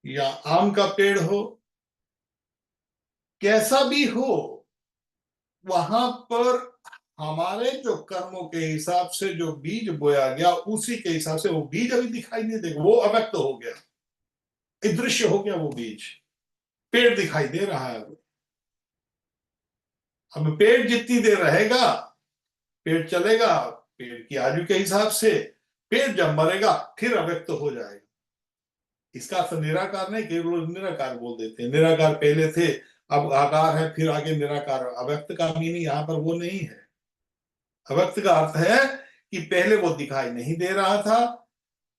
या आम का पेड़ हो, कैसा भी हो, वहां पर हमारे जो कर्मों के हिसाब से जो बीज बोया गया, उसी के हिसाब से वो बीज अभी दिखाई नहीं देगा, वो अव्यक्त हो गया, अदृश्य हो गया वो बीज। पेड़ दिखाई दे रहा है। अब पेड़ जितनी देर रहेगा, पेड़ चलेगा पेड़ की आयु के हिसाब से, पेड़ जब मरेगा फिर अव्यक्त हो जाएगा। इसका अर्थ निराकार नहीं, केवल निराकार बोल देते हैं, निराकार पहले थे, अब आकार है, फिर आगे निराकार। अव्यक्त का मीनिंग यहाँ पर वो नहीं है। अव्यक्त का अर्थ है कि पहले वो दिखाई नहीं दे रहा था,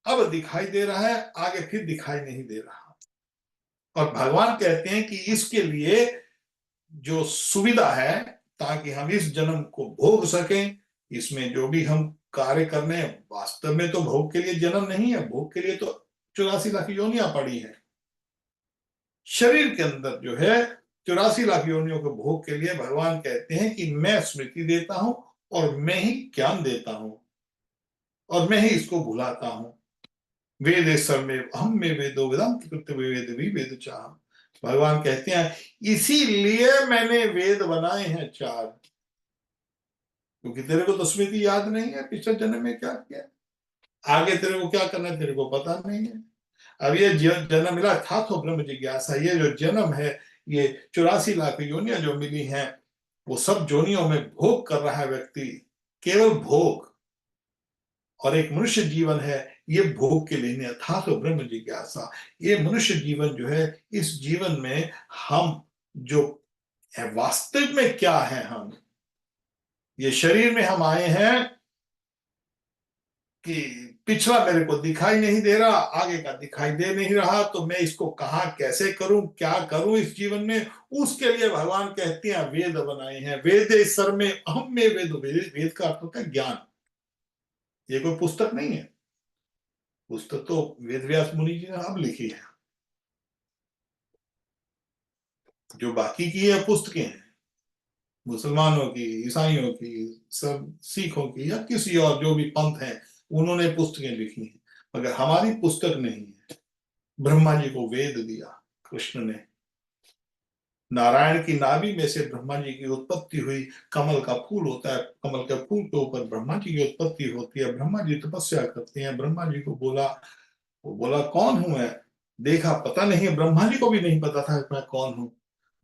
अब दिखाई दे रहा है, आगे फिर दिखाई नहीं दे रहा। और भगवान कहते हैं कि इसके लिए जो सुविधा है, ताकि हम इस जन्म को भोग सकें, इसमें जो भी हम कार्य करने, वास्तव में तो भोग के लिए जन्म नहीं है, भोग के लिए तो 84 लाख योनियां पड़ी हैं शरीर के अंदर जो है। 84 लाख योनियों के भोग के लिए भगवान कहते हैं कि मैं स्मृति देता हूं, और मैं ही ज्ञान देता हूं, और मैं ही इसको भुलाता हूं। वेद सर्वे हम में वेदो वेदांत कृत्य वेद भी वेद चाह। भगवान कहते हैं इसीलिए मैंने वेद बनाए हैं 4, क्योंकि तेरे को तो स्मृति याद नहीं है पिछले जन्म में क्या किया, आगे तेरे को क्या करना है तेरे को पता नहीं है। अब ये जन्म मिला था तो ब्रह्म जिज्ञासा, ये जो जन्म है, ये 84 लाख योनियां जो मिली हैं, वो सब जोनियों में भोग कर रहा है व्यक्ति, केवल भोग। और एक मनुष्य जीवन है, ये भोग के लिए था तो ब्रह्म जिज्ञासा। ये मनुष्य जीवन जो है, इस जीवन में हम जो है वास्तव में क्या है हम। ये शरीर में हम आए हैं कि पिछला मेरे को दिखाई नहीं दे रहा, आगे का दिखाई दे नहीं रहा, तो मैं इसको कहाँ कैसे करूं, क्या करूं इस जीवन में। उसके लिए भगवान कहते हैं वेद बनाए हैं। वेद इस सर में हम में वेद, वेद का अर्थ होता है ज्ञान। ये कोई पुस्तक नहीं है, पुस्तक तो वेद व्यास मुनि जी ने अब लिखी है। जो बाकी की है पुस्तकें हैं, मुसलमानों की, ईसाइयों की, सब सिखों की या किसी और जो भी पंथ है, उन्होंने पुस्तकें लिखी हैं, मगर हमारी पुस्तक नहीं है। ब्रह्मा जी को वेद दिया कृष्ण ने। नारायण की नाभि में से ब्रह्मा जी की उत्पत्ति हुई। कमल का फूल होता है, कमल के फूल के ऊपर ब्रह्मा जी की उत्पत्ति होती है। ब्रह्मा जी तपस्या करते हैं। ब्रह्मा जी को बोला, वो बोला कौन हूं मैं। देखा, पता नहीं है, ब्रह्मा जी को भी नहीं पता था कि मैं कौन हूं।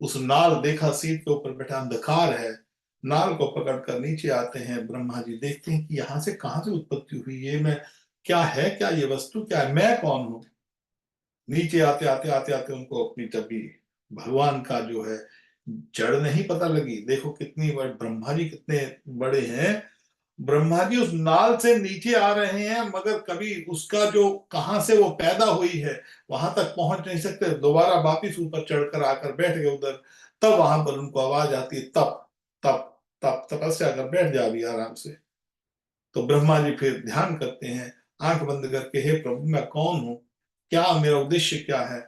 उस नाल देखा, सीट के ऊपर बैठा, अंधकार है। नाल को पकड़ कर नीचे आते हैं। ब्रह्मा जी देखते हैं कि यहाँ से कहाँ से उत्पत्ति हुई, ये मैं क्या है, क्या ये वस्तु क्या है, मैं कौन हूं। नीचे आते आते आते आते उनको अपनी तभी भगवान का जो है जड़ नहीं पता लगी। देखो कितनी बड़ी, ब्रह्मा जी कितने बड़े हैं। ब्रह्मा जी उस नाल से नीचे आ रहे हैं, मगर कभी उसका जो कहां से वो पैदा हुई है वहां तक पहुंच नहीं सकते। दोबारा वापिस ऊपर चढ़कर आकर बैठ गए उधर। तब वहां पर उनको आवाज आती है, तप तप तप, तपस्या कर बैठ जा भी आराम से। तो ब्रह्मा जी फिर ध्यान करते हैं आंख बंद करके, हे प्रभु मैं कौन हूं, क्या मेरा उद्देश्य क्या है।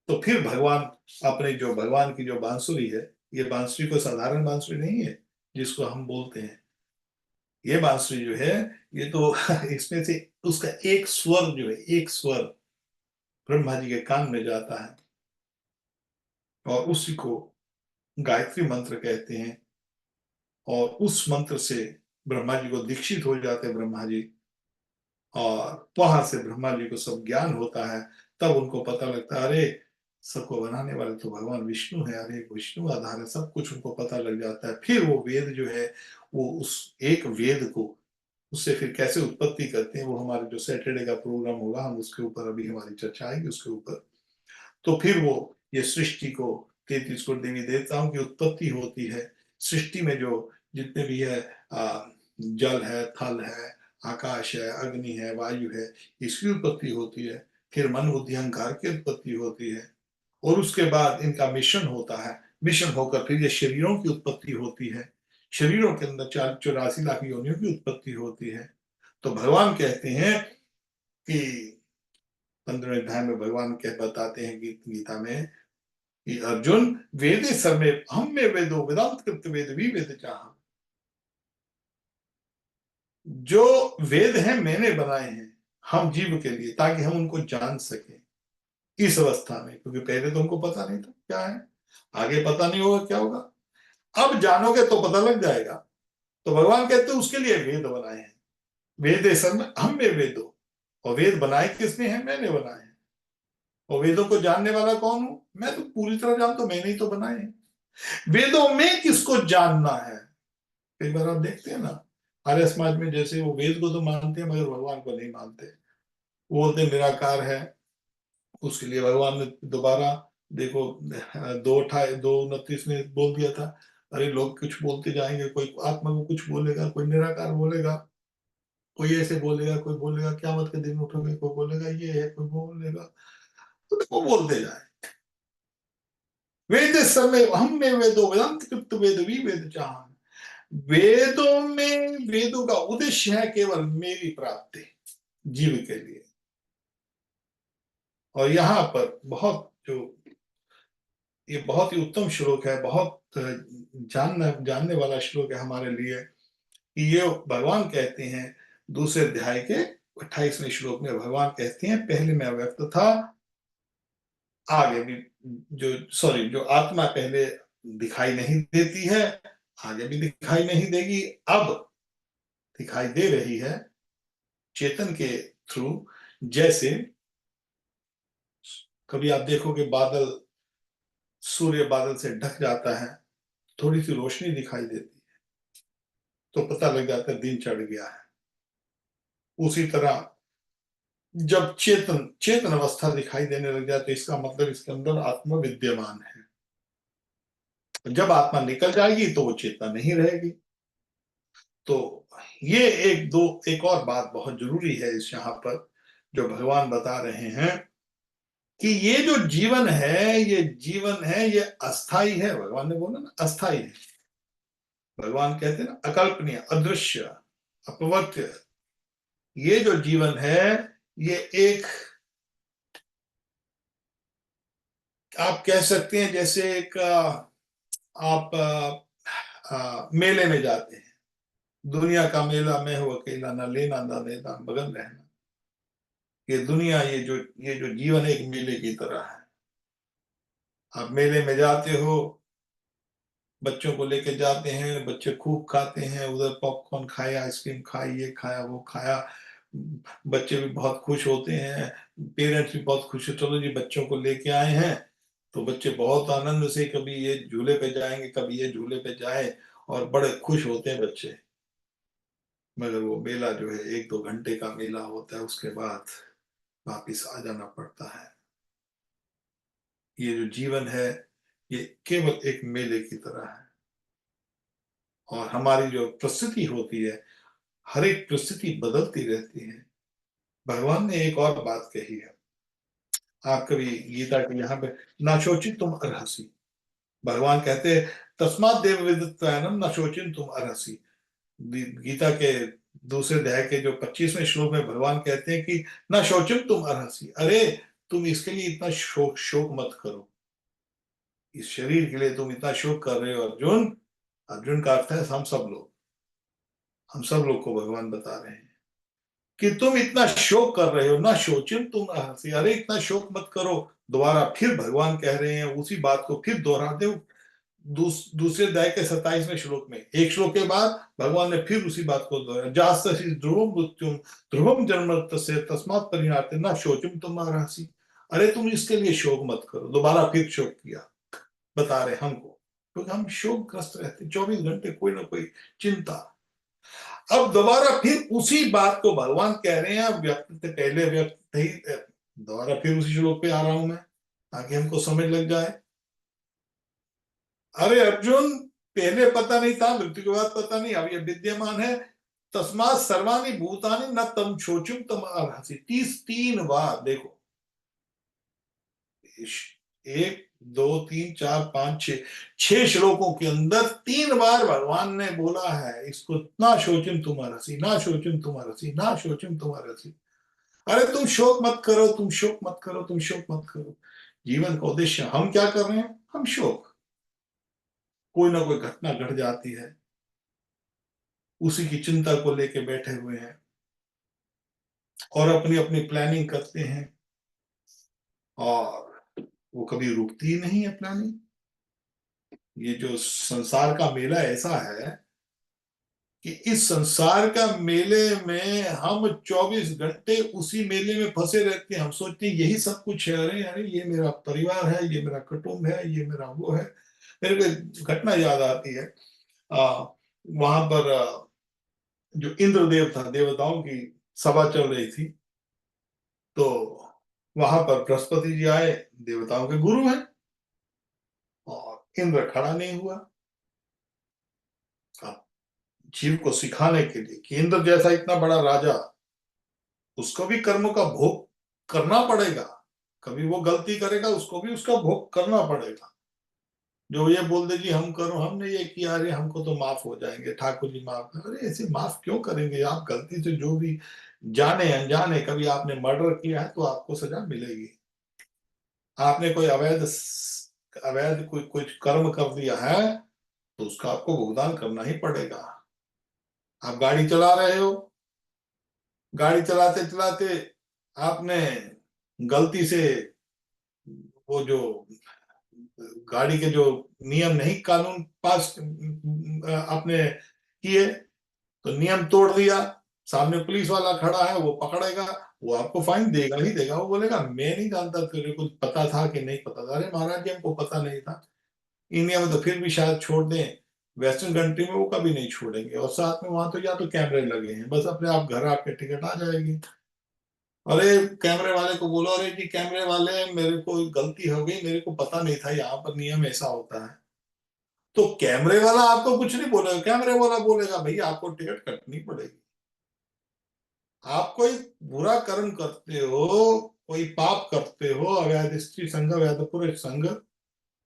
तो फिर भगवान अपने जो भगवान की जो बांसुरी है, ये बांसुरी कोई साधारण बांसुरी नहीं है जिसको हम बोलते हैं। ये बांसुरी जो है, ये तो इसमें से उसका एक स्वर जो है, एक स्वर ब्रह्मा जी के कान में जाता है और उसी को गायत्री मंत्र कहते हैं। और उस मंत्र से ब्रह्मा जी को दीक्षित हो जाते हैं ब्रह्मा जी। और वहां से ब्रह्मा जी को सब ज्ञान होता है। तब उनको पता लगता है, अरे सबको बनाने वाले तो भगवान विष्णु है, अरे विष्णु आधार है, सब कुछ उनको पता लग जाता है। फिर वो वेद जो है, वो उस एक वेद को, उससे फिर कैसे उत्पत्ति करते हैं, वो हमारे जो सैटरडे का प्रोग्राम होगा, हम उसके ऊपर अभी हमारी चर्चा आएगी उसके ऊपर। तो फिर वो ये सृष्टि को 33 करोड़ देवी देवताओं की उत्पत्ति होती है। सृष्टि में जो जितने भी है, जल है, थल है, आकाश है, अग्नि है, वायु है, इसकी उत्पत्ति होती है। फिर मन बुद्धि अहंकार की उत्पत्ति होती है। और उसके बाद इनका मिश्रण होता है। मिश्रण होकर फिर ये शरीरों की उत्पत्ति होती है। शरीरों के अंदर 84 लाख योनियों की उत्पत्ति होती है। तो भगवान कहते हैं कि 15वें अध्याय में भगवान कह बताते हैं गीता में कि अर्जुन वेदे सर्वे हम में वेदो वेदांत कृत वेद भी वेद चाह। जो वेद हैं मैंने बनाए हैं हम जीव के लिए, ताकि हम उनको जान सकें इस अवस्था में, क्योंकि पहले तो हमको पता नहीं था क्या है, आगे पता नहीं होगा क्या होगा। अब जानोगे तो पता लग जाएगा। तो भगवान कहते हैं उसके लिए वेद बनाए हैं। वेद सर्वे हम में वेदो, और वेद बनाए किसने हैं, मैंने बनाए हैं। और वेदों को जानने वाला कौन हूं, मैं तो पूरी तरह जानता हूं, मैंने ही तो बनाए हैं। वेदों में किसको जानना है। कई बार आप देखते हैं ना, आर्य समाज में जैसे वो वेद को तो मानते हैं मगर भगवान को नहीं मानते। वो बोलते हैं निराकार है। उसके लिए भगवान ने दोबारा देखो 2:28 2:29 में बोल दिया था, अरे लोग कुछ बोलते जाएंगे, कोई आत्मा को कुछ बोलेगा, कोई निराकार बोलेगा, कोई ऐसे बोलेगा, कोई बोलेगा क्यामत के दिन उठोगे, कोई बोलेगा ये है, कोई वो बोलेगा। तो वो बोलते जाए। वेद समय हम में वेदो वेदांत कृत वेद भी वेद चाह। वेदों में, वेदों का उद्देश्य है केवल मेरी प्राप्ति जीव के लिए। और यहाँ पर बहुत जो, ये बहुत ही उत्तम श्लोक है, बहुत जानने वाला श्लोक है हमारे लिए। कि ये भगवान कहते हैं दूसरे अध्याय के 28वें श्लोक में, भगवान कहते हैं पहले मैं अव्यक्त था, आगे भी जो, सॉरी, जो आत्मा पहले दिखाई नहीं देती है, आगे भी दिखाई नहीं देगी, अब दिखाई दे रही है चेतन के थ्रू। जैसे कभी आप देखोगे बादल, सूर्य बादल से ढक जाता है, थोड़ी सी रोशनी दिखाई देती है, तो पता लग जाता है दिन चढ़ गया है। उसी तरह जब चेतन चेतन अवस्था दिखाई देने लग जाए, तो इसका मतलब इसके अंदर आत्मा विद्यमान है। जब आत्मा निकल जाएगी तो वो चेतना नहीं रहेगी। तो ये एक और बात बहुत जरूरी है इस यहाँ पर, जो भगवान बता रहे हैं कि ये जो जीवन है, ये जीवन है, ये अस्थाई है। भगवान ने बोला ना अस्थाई है। भगवान कहते हैं ना अकल्पनीय, अदृश्य, अपवर्त्य। ये जो जीवन है, ये एक, आप कह सकते हैं जैसे एक आप मेले में जाते हैं, दुनिया का मेला मैं हूं अकेला, ना लेना ना देना मगन रहना। ये दुनिया, ये जो जीवन है एक मेले की तरह है। आप मेले में जाते हो, बच्चों को लेके जाते हैं, बच्चे खूब खाते हैं, उधर पॉपकॉर्न खाया, आइसक्रीम खाई, ये खाया वो खाया, बच्चे भी बहुत खुश होते हैं, पेरेंट्स भी बहुत खुश है, चलो जी बच्चों को लेके आए हैं। तो बच्चे बहुत आनंद से कभी ये झूले पे जाएंगे, कभी ये झूले पे जाए, और बड़े खुश होते हैं बच्चे। मगर वो मेला जो है 1-2 घंटे का मेला होता है, उसके बाद वापिस आ जाना पड़ता है। ये जो जीवन है, ये केवल एक मेले की तरह है। और हमारी जो प्रस्तुति होती है, हर एक परिस्थिति बदलती रहती है। भगवान ने एक और बात कही है, आप कभी गीता के यहाँ पे, ना शोचित तुम अर्हसी। भगवान कहते हैं तस्मात् देव विदित्वायनम न शोचिन तुम अर्हसी। गीता के दूसरे अध्याय के जो 25वें श्लोक में भगवान कहते हैं कि ना शोचिम तुम अर्हसी, अरे तुम इसके लिए इतना शोक शोक मत करो। इस शरीर के लिए तुम इतना शोक कर रहे हो अर्जुन। अर्जुन का अर्थ है हम सब लोग, हम सब लोग को भगवान बता रहे हैं कि तुम इतना शोक कर रहे हो, ना शोचिम तुम हंसी, अरे इतना शोक मत करो। दोबारा फिर भगवान कह रहे हैं उसी बात को, फिर दोहराते हो दूसरे अध्याय के 27वें श्लोक में। एक श्लोक के बाद भगवान ने फिर उसी बात को दोहराया, जास्तसी ध्रुवम मृत्युम ध्रुवम जन्म तस्य तस्मात् परिणाते ना शोचिम तुम हंसी। अरे तुम इसके लिए शोक मत करो। दोबारा फिर शोक किया, बता रहे हमको, क्योंकि हम शोकग्रस्त रहते 24 घंटे, कोई ना कोई चिंता। अब दोबारा फिर उसी बात को भगवान कह रहे हैं, व्यक्त से पहले व्यक्त थी, दोबारा फिर उसी श्लोक पे आ रहा हूं मैं, ताकि हमको समझ लग जाए। अरे अर्जुन, पहले पता नहीं था, मृत्यु के बाद पता नहीं, अब ये विद्यमान है। तस्मात् सर्वाणि भूतानि न तम शोचुम तम अर्हसि। 3 बार देखो, 1, 2, 3, 4, 5, 6, 6 श्लोकों के अंदर 3 बार भगवान ने बोला है इसको, ना शोचिम तुम्हारा सी, ना शोचिम तुम्हारा सी, ना शोचिम तुम्हारा सी। अरे तुम शोक मत करो, तुम शोक मत करो, तुम शोक मत करो। जीवन का उद्देश्य हम क्या कर रहे हैं? हम शोक, कोई ना कोई घटना घट जाती है, उसी की चिंता को लेके बैठे हुए हैं, और अपनी अपनी प्लानिंग करते हैं, और वो कभी रुकती ही नहीं है प्लानिंग। ये जो संसार का मेला ऐसा है कि इस संसार का मेले में हम 24 घंटे उसी मेले में फंसे रहते हैं। हम सोचते हैं यही सब कुछ है, अरे अरे ये मेरा परिवार है, ये मेरा कुटुंब है, ये मेरा वो है। मेरे को एक घटना याद आती है, वहां पर जो इंद्रदेव था, देवताओं की सभा चल रही थी, तो वहां पर बृहस्पति जी आए, देवताओं के गुरु हैं, और इंद्र खड़ा नहीं हुआ। अब जीव को सिखाने के लिए कि इंद्र जैसा इतना बड़ा राजा, उसको भी कर्मों का भोग करना पड़ेगा, कभी वो गलती करेगा उसको भी उसका भोग करना पड़ेगा। जो ये बोल दे जी हम करो, हमने ये किया, अरे हमको तो माफ हो जाएंगे, ठाकुर जी माफ, अरे ऐसे माफ क्यों करेंगे? आप गलती से जो भी, जाने अनजाने कभी आपने मर्डर किया है तो आपको सजा मिलेगी। आपने कोई अवैध अवैध कोई कुछ कर्म कर दिया है तो उसका आपको भुगतान करना ही पड़ेगा। आप गाड़ी चला रहे हो, गाड़ी चलाते चलाते आपने गलती से वो जो गाड़ी के जो नियम नहीं, कानून पास आपने किए, तो नियम तोड़ दिया, सामने पुलिस वाला खड़ा है, वो पकड़ेगा, वो आपको फाइन देगा ही देगा। वो बोलेगा मैं नहीं जानता, तेरे को पता था कि नहीं पता था? अरे महाराज जी हमको पता नहीं था। इंडिया में तो फिर भी शायद छोड़ दें, वेस्टर्न कंट्री में वो कभी नहीं छोड़ेंगे। और साथ में वहां तो या तो कैमरे लगे हैं, बस अपने आप घर आपके टिकट आ जाएगी। अरे कैमरे वाले को बोलो, अरे जी कैमरे वाले मेरे को गलती हो गई, मेरे को पता नहीं था यहाँ पर नियम ऐसा होता है। तो कैमरे वाला आपको कुछ नहीं बोलेगा, कैमरे वाला बोलेगा भैया आपको टिकट कटनी पड़ेगी। आप कोई बुरा कर्म करते हो, कोई पाप करते हो, अवैध स्त्री संग, अवैध पुरुष संग,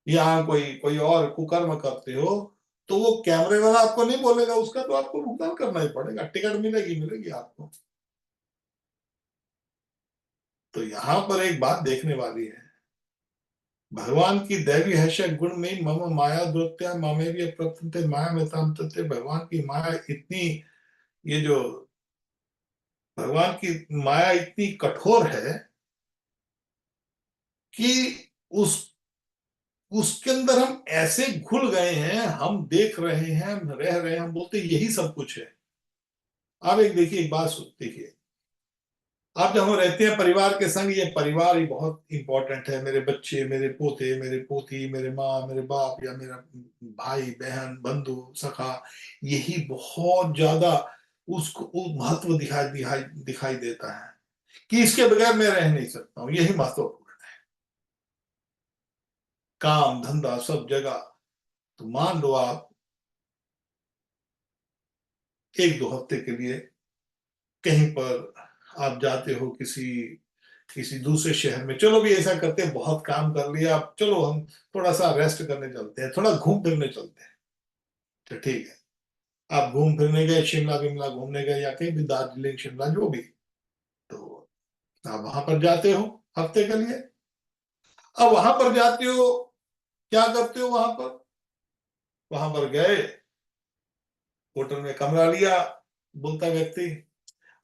या कोई कोई और कुकर्म करते हो, तो वो कैमरे वाला आपको नहीं बोलेगा, उसका तो आपको भुगतान करना ही पड़ेगा, टिकट मिलेगी मिलेगी आपको। तो यहां पर एक बात देखने वाली है, भगवान की दैवी हैश गुण में मम माया द्योत्या ममेरिय प्रत्यंते माया में तंत्रते, भगवान की माया इतनी, ये जो भगवान की माया इतनी कठोर है कि उस उसके अंदर हम ऐसे घुल गए हैं, हम देख रहे हैं, हम रह रहे हैं, हम बोलते हैं यही सब कुछ है। आप एक देखिए, एक बात देखिए, आप जब हम रहते हैं परिवार के संग, ये परिवार ही बहुत इंपॉर्टेंट है, मेरे बच्चे, मेरे पोते, मेरे पोती, मेरे माँ, मेरे बाप, या मेरा भाई बहन बंधु सखा, यही बहुत ज्यादा उसको महत्व दिखाई दिखाई दिखाई देता है कि इसके बगैर मैं रह नहीं सकता हूँ, यही महत्वपूर्ण। काम धंधा सब जगह, तो मान लो आप एक दो हफ्ते के लिए कहीं पर आप जाते हो, किसी किसी दूसरे शहर में, चलो भी ऐसा करते हैं, बहुत काम कर लिया, अब चलो हम थोड़ा सा रेस्ट करने चलते हैं, थोड़ा घूम फिरने चलते हैं। तो ठीक है, आप घूम फिरने गए, शिमला विमला घूमने गए, या कहीं भी, दार्जिलिंग शिमला जो भी, तो आप वहां पर जाते हो हफ्ते के लिए। अब वहां पर जाते हो, क्या करते हो वहां पर? वहां पर गए, होटल में कमरा लिया, बोलता व्यक्ति,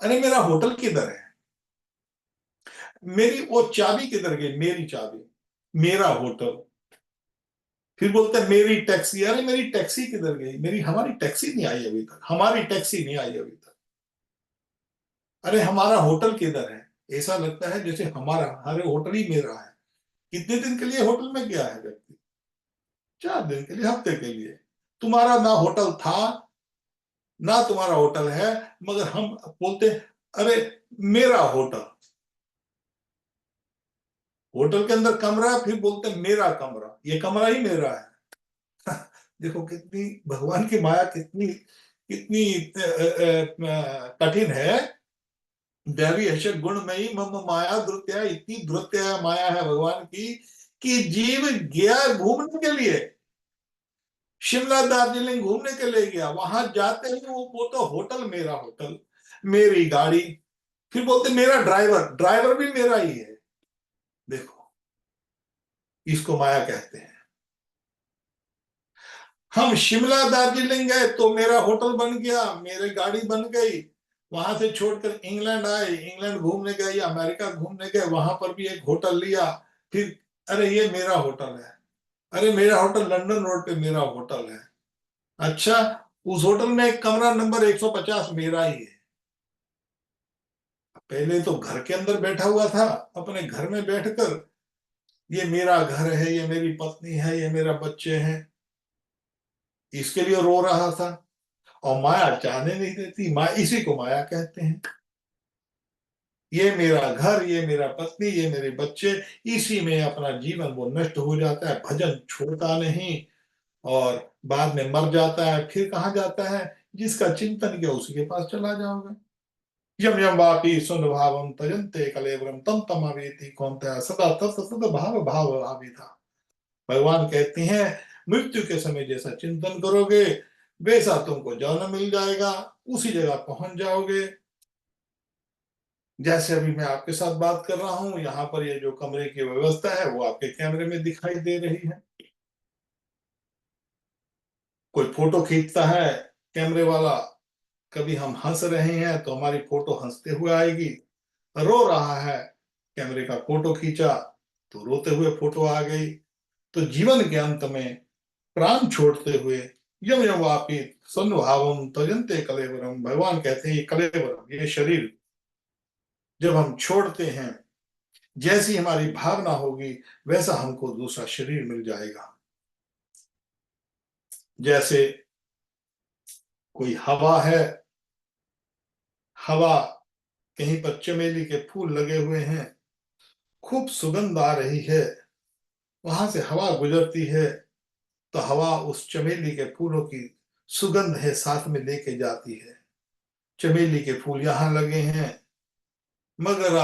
अरे मेरा होटल किधर है, मेरी वो चाबी किधर गई, मेरी चाबी, मेरा होटल। फिर बोलते हैं मेरी टैक्सी, अरे मेरी टैक्सी किधर गई, मेरी हमारी टैक्सी नहीं आई अभी तक, हमारी टैक्सी नहीं आई अभी तक। अरे हमारा होटल किधर है? ऐसा लगता है जैसे हमारा, अरे होटल ही मेरा है। कितने दिन के लिए होटल में गया है व्यक्ति? 4 दिन के लिए, हफ्ते के लिए। तुम्हारा ना होटल था, ना तुम्हारा होटल है, मगर हम बोलते हैं, अरे मेरा होटल, होटल के अंदर कमरा है, फिर बोलते हैं मेरा कमरा, ये कमरा ही मेरा है। देखो कितनी भगवान की माया, कितनी कितनी कठिन है। दैवी हर्ष गुणमयी मम माया द्रुत्या, इतनी द्रुत्य माया है भगवान की कि जीव गया घूमने के लिए, शिमला दार्जिलिंग घूमने के लिए गया, वहां जाते ही वो तो होटल मेरा होटल, मेरी गाड़ी, फिर बोलते मेरा ड्राइवर, ड्राइवर भी मेरा ही है। देखो, इसको माया कहते हैं। हम शिमला दार्जिलिंग गए तो मेरा होटल बन गया, मेरी गाड़ी बन गई, वहां से छोड़कर इंग्लैंड आए, इंग्लैंड घूमने गए या अमेरिका घूमने गए, वहां पर भी एक होटल लिया, फिर अरे ये मेरा होटल है, अरे मेरा होटल लंदन रोड पे मेरा होटल है। अच्छा, उस होटल में एक कमरा नंबर 150 मेरा ही है। पहले तो घर के अंदर बैठा हुआ था, अपने घर में बैठकर ये मेरा घर है, ये मेरी पत्नी है, ये मेरा बच्चे हैं, इसके लिए रो रहा था। और माया जाने नहीं देती, माया, इसी को माया कहते हैं। ये मेरा घर, ये मेरा पत्नी, ये मेरे बच्चे, इसी में अपना जीवन वो नष्ट हो जाता है, भजन छोड़ता नहीं, और बाद में मर जाता है, फिर कहाँ जाता है? जिसका चिंतन किया उसी के पास चला जाओगे। यम यम वापी स्वभावम तजन्ते कलेवरम तम तमावेति कौन्तेय सदा तत् सद भाव भाव आविदा। भगवान कहते हैं, मृत्यु के समय जैसा चिंतन करोगे वैसा तुमको जन्म मिल जाएगा, उसी जगह पहुंच जाओगे। जैसे अभी मैं आपके साथ बात कर रहा हूं, यहाँ पर ये जो कमरे की व्यवस्था है वो आपके कैमरे में दिखाई दे रही है। कोई फोटो खींचता है कैमरे वाला, कभी हम हंस रहे हैं तो हमारी फोटो हंसते हुए आएगी, रो रहा है, कैमरे का फोटो खींचा तो रोते हुए फोटो आ गई। तो जीवन के अंत में प्राण छोड़ते हुए यम यम वापी स्वभावम तजन्ते कलेवरम, भगवान कहते हैं ये कलेवरम, ये शरीर जब हम छोड़ते हैं, जैसी हमारी भावना होगी वैसा हमको दूसरा शरीर मिल जाएगा। जैसे कोई हवा है, हवा, कहीं पर चमेली के फूल लगे हुए हैं, खूब सुगंध आ रही है, वहां से हवा गुजरती है, तो हवा उस चमेली के फूलों की सुगंध है साथ में लेके जाती है। चमेली के फूल यहां लगे हैं, मगर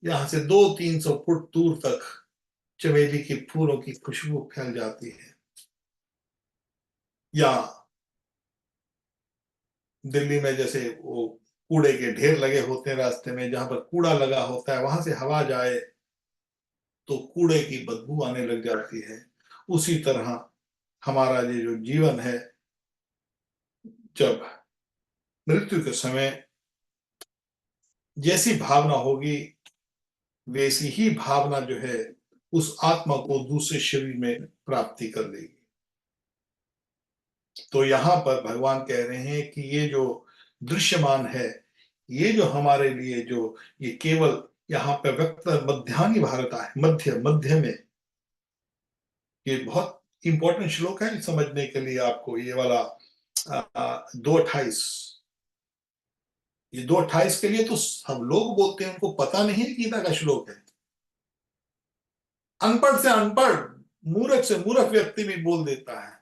यहां से 200-300 फुट दूर तक चमेली के फूलों की खुशबू फैल जाती है। या दिल्ली में जैसे वो कूड़े के ढेर लगे होते हैं रास्ते में, जहां पर कूड़ा लगा होता है, वहां से हवा जाए तो कूड़े की बदबू आने लग जाती है। उसी तरह हमारा ये जो जीवन है, जब मृत्यु के समय जैसी भावना होगी, वैसी ही भावना जो है उस आत्मा को दूसरे शरीर में प्राप्ति कर लेगी। तो यहाँ पर भगवान कह रहे हैं कि ये जो दृश्यमान है, ये जो हमारे लिए जो ये केवल यहाँ पे व्यक्त मध्यान्ह भारत है, मध्य मध्य में, ये बहुत इंपॉर्टेंट श्लोक है समझने के लिए आपको। ये वाला 2:28, ये 2:28 के लिए तो सब लोग बोलते हैं, उनको पता नहीं है गीता का श्लोक है। अनपढ़ से अनपढ़, मूर्ख से मूर्ख व्यक्ति भी बोल देता है,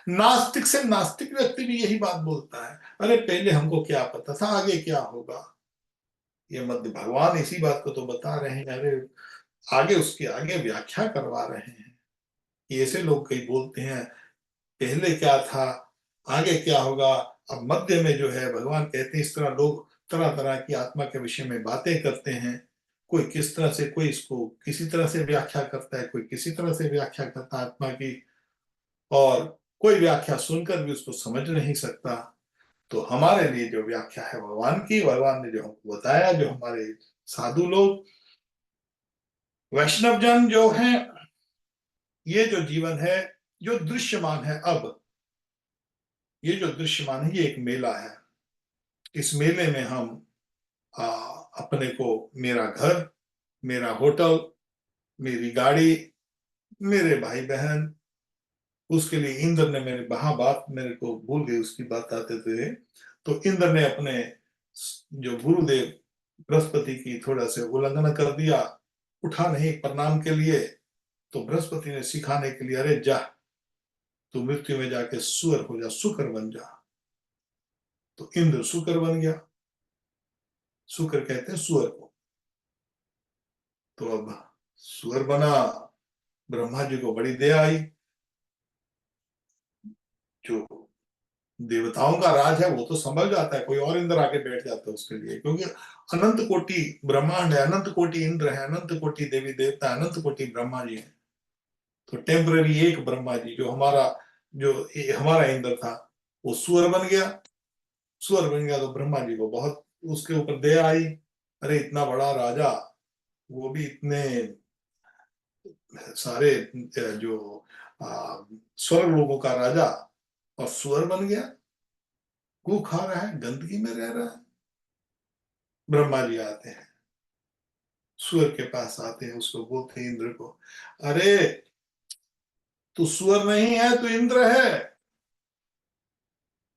नास्तिक से नास्तिक व्यक्ति भी यही बात बोलता है, अरे पहले हमको क्या पता था आगे क्या होगा। ये मध्य भगवान इसी बात को तो बता रहे हैं, अरे आगे उसके आगे व्याख्या करवा रहे हैं। ऐसे लोग कई बोलते हैं पहले क्या था आगे क्या होगा। अब मध्य में जो है भगवान कहते हैं, इस तरह लोग तरह तरह की आत्मा के विषय में बातें करते हैं। कोई किस तरह से, कोई इसको किसी तरह से व्याख्या करता है, कोई किसी तरह से व्याख्या करता है आत्मा की, और कोई व्याख्या सुनकर भी उसको समझ नहीं सकता। तो हमारे लिए जो व्याख्या है भगवान की, भगवान ने जो हमको बताया, जो हमारे साधु लोग वैष्णव जन जो हैं, ये जो जीवन है जो दृश्यमान है, अब ये जो दृश्यमान है ये एक मेला है। इस मेले में हम आ, अपने को, मेरा घर, मेरा होटल, मेरी गाड़ी, मेरे भाई बहन, उसके लिए इंद्र ने, मेरे वहां बात मेरे को भूल गई उसकी बात आते थे, तो इंद्र ने अपने जो गुरुदेव बृहस्पति की थोड़ा से उल्लंघन कर दिया, उठा नहीं प्रणाम के लिए। तो बृहस्पति ने सिखाने के लिए, अरे जा तू मृत्यु में जाके सुअर हो जा, शुकर बन जा। तो इंद्र शुकर बन गया, शुकर कहते हैं सुअर को। तो अब सुअर बना, ब्रह्मा जी को बड़ी दया आई। जो देवताओं का राज है वो तो संभल जाता है, कोई और इंद्र आके बैठ जाता है उसके लिए, क्योंकि अनंत कोटि ब्रह्मांड है, अनंत कोटि इंद्र है, अनंत कोटि देवी देवता, अनंत कोटि ब्रह्मा जी है। तो टेम्पररी एक ब्रह्मा जी, जो हमारा इंद्र था, वो सुअर बन गया। सुअर बन गया तो ब्रह्मा जी को बहुत उसके ऊपर दया आई। अरे इतना बड़ा राजा, वो भी इतने सारे जो स्वर्ग लोगों का राजा, और सुअर बन गया, गू खा रहा है, गंदगी में रह रहा है। ब्रह्मा जी आते हैं, सुअर के पास आते हैं, उसको बोलते हैं इंद्र को, अरे तू सुअर नहीं है, तू इंद्र है।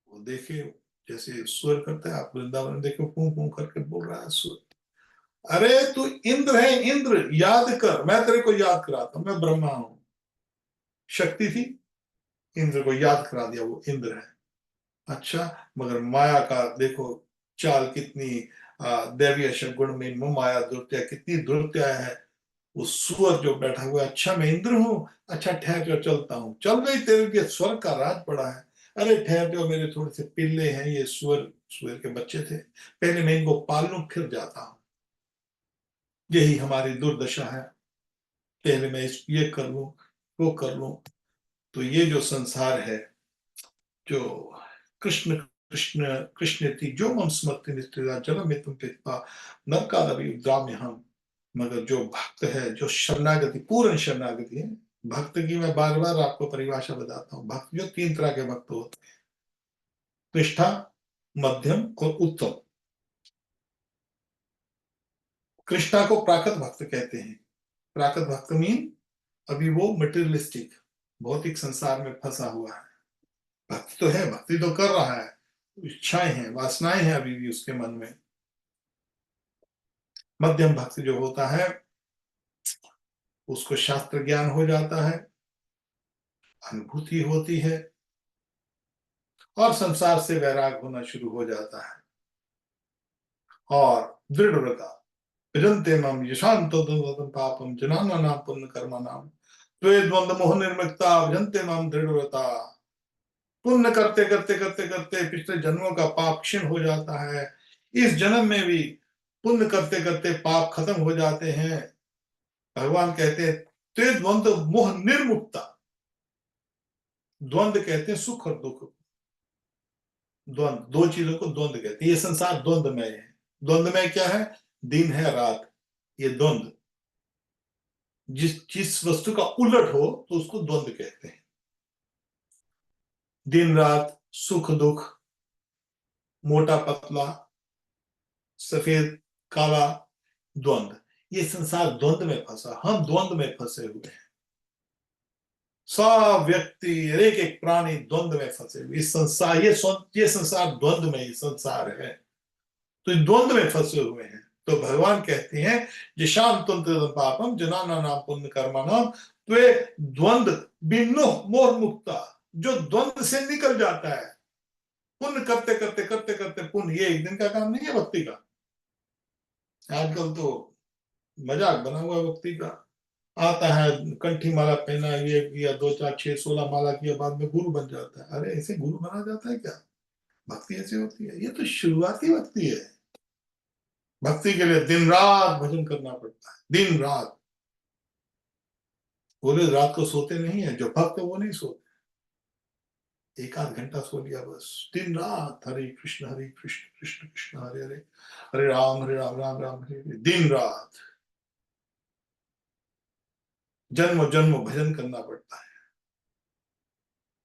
वो देखे जैसे सुअर करता है, आप वृंदावन देखो पू पू करके बोल रहा है सुअर। अरे तू इंद्र है, इंद्र याद कर, मैं तेरे को याद कराता हूं, मैं ब्रह्मा हूं। शक्ति थी, इंद्र को याद करा दिया, वो इंद्र है। अच्छा, मगर माया का देखो चाल कितनी, दैवीय गुण में माया दुर्त्या कितनी दुर्त्या है। वो सुअर जो बैठा हुआ है, अच्छा मैं इंद्र हूं, अच्छा ठहर जाओ चलता हूं, चल गई, तेरे लिए स्वर्ग का राज पड़ा है। अरे ठहर जाओ, मेरे थोड़े से पिल्ले हैं, ये सुअर सुअर के बच्चे थे, पहले मैं इनको पाल लूं फिर जाता हूं। यही हमारी दुर्दशा है, पहले मैं ये कर लूं, वो कर लूं। तो ये जो संसार है, जो कृष्ण कृष्ण कृष्ण थी जो मम स्मृति नित्य जन्म में तुम पिता नरकादपि उद्राम्य हम। मगर जो भक्त है, जो शरणागति, पूर्ण शरणागति है, भक्त की मैं बार बार आपको परिभाषा बताता हूँ। भक्त जो 3 तरह के भक्त होते हैं, निष्ठा, मध्यम और उत्तम। कृष्णा को प्राकृत भक्त कहते हैं। प्राकृत भक्त मीन अभी वो मटेरियलिस्टिक, भौतिक संसार में फंसा हुआ है। भक्ति तो है, भक्ति तो कर रहा है, इच्छाएं हैं, वासनाएं हैं अभी भी उसके मन में। मध्यम भक्त जो होता है, उसको शास्त्र ज्ञान हो जाता है, अनुभूति होती है और संसार से वैराग होना शुरू हो जाता है। और दृढ़ व्रता भजन्ते माम यशांत पापम जनाना नाम पुण्य कर्मा नाम त्वे द्वंद मोह निर्मुक्ता भजन्ते माम दृढ़ व्रता। पुण्य करते करते करते करते पिछले जन्मों का पाप क्षीण हो जाता है, इस जन्म में भी पुण्य करते करते पाप खत्म हो जाते हैं। भगवान कहते हैं त्वे द्वंद मोह निर्मुक्ता। द्वंद कहते हैं सुख और दुख। द्वंद, दो चीजों को द्वंद कहते हैं। ये संसार द्वंदमय है। द्वंदमय क्या है? दिन है रात, ये द्वंद। जिस वस्तु का उलट हो तो उसको द्वंद कहते हैं। दिन रात, सुख दुख, मोटा पतला, सफेद काला, द्वंद। ये संसार द्वंद में फंसा, हम द्वंद में फंसे हुए हैं। सब व्यक्ति, एक एक प्राणी द्वंद में फंसे हुए। इस संसार, ये संसार द्वंद में ही संसार है, तो द्वंद में फंसे हुए हैं। तो भगवान कहते हैं जिशाम तंत्र पापम जनाना नाम पुण्य कर्मा नाम त्वे द्वंद बिन्नु मोह मुक्ता। जो द्वंद से निकल जाता है, पुण्य करते करते करते करते, पुण्य ये एक दिन का काम नहीं है भक्ति का। आजकल तो मजाक बना हुआ भक्ति का। आता है, कंठी माला पहना, ये किया, 2 4 6 16 माला किया, बाद में गुरु बन जाता है। अरे ऐसे गुरु बना जाता है क्या? भक्ति ऐसे होती है? ये तो शुरुआती भक्ति है। भक्ति के लिए दिन रात भजन करना पड़ता है, दिन रात। बोले रात को सोते नहीं है, जो भक्त है वो नहीं सोते। 1 आध घंटा सो लिया बस। दिन रात हरे कृष्ण कृष्ण कृष्ण हरे हरे, हरे राम राम राम हरे हरे। दिन रात जन्म जन्म भजन करना पड़ता है।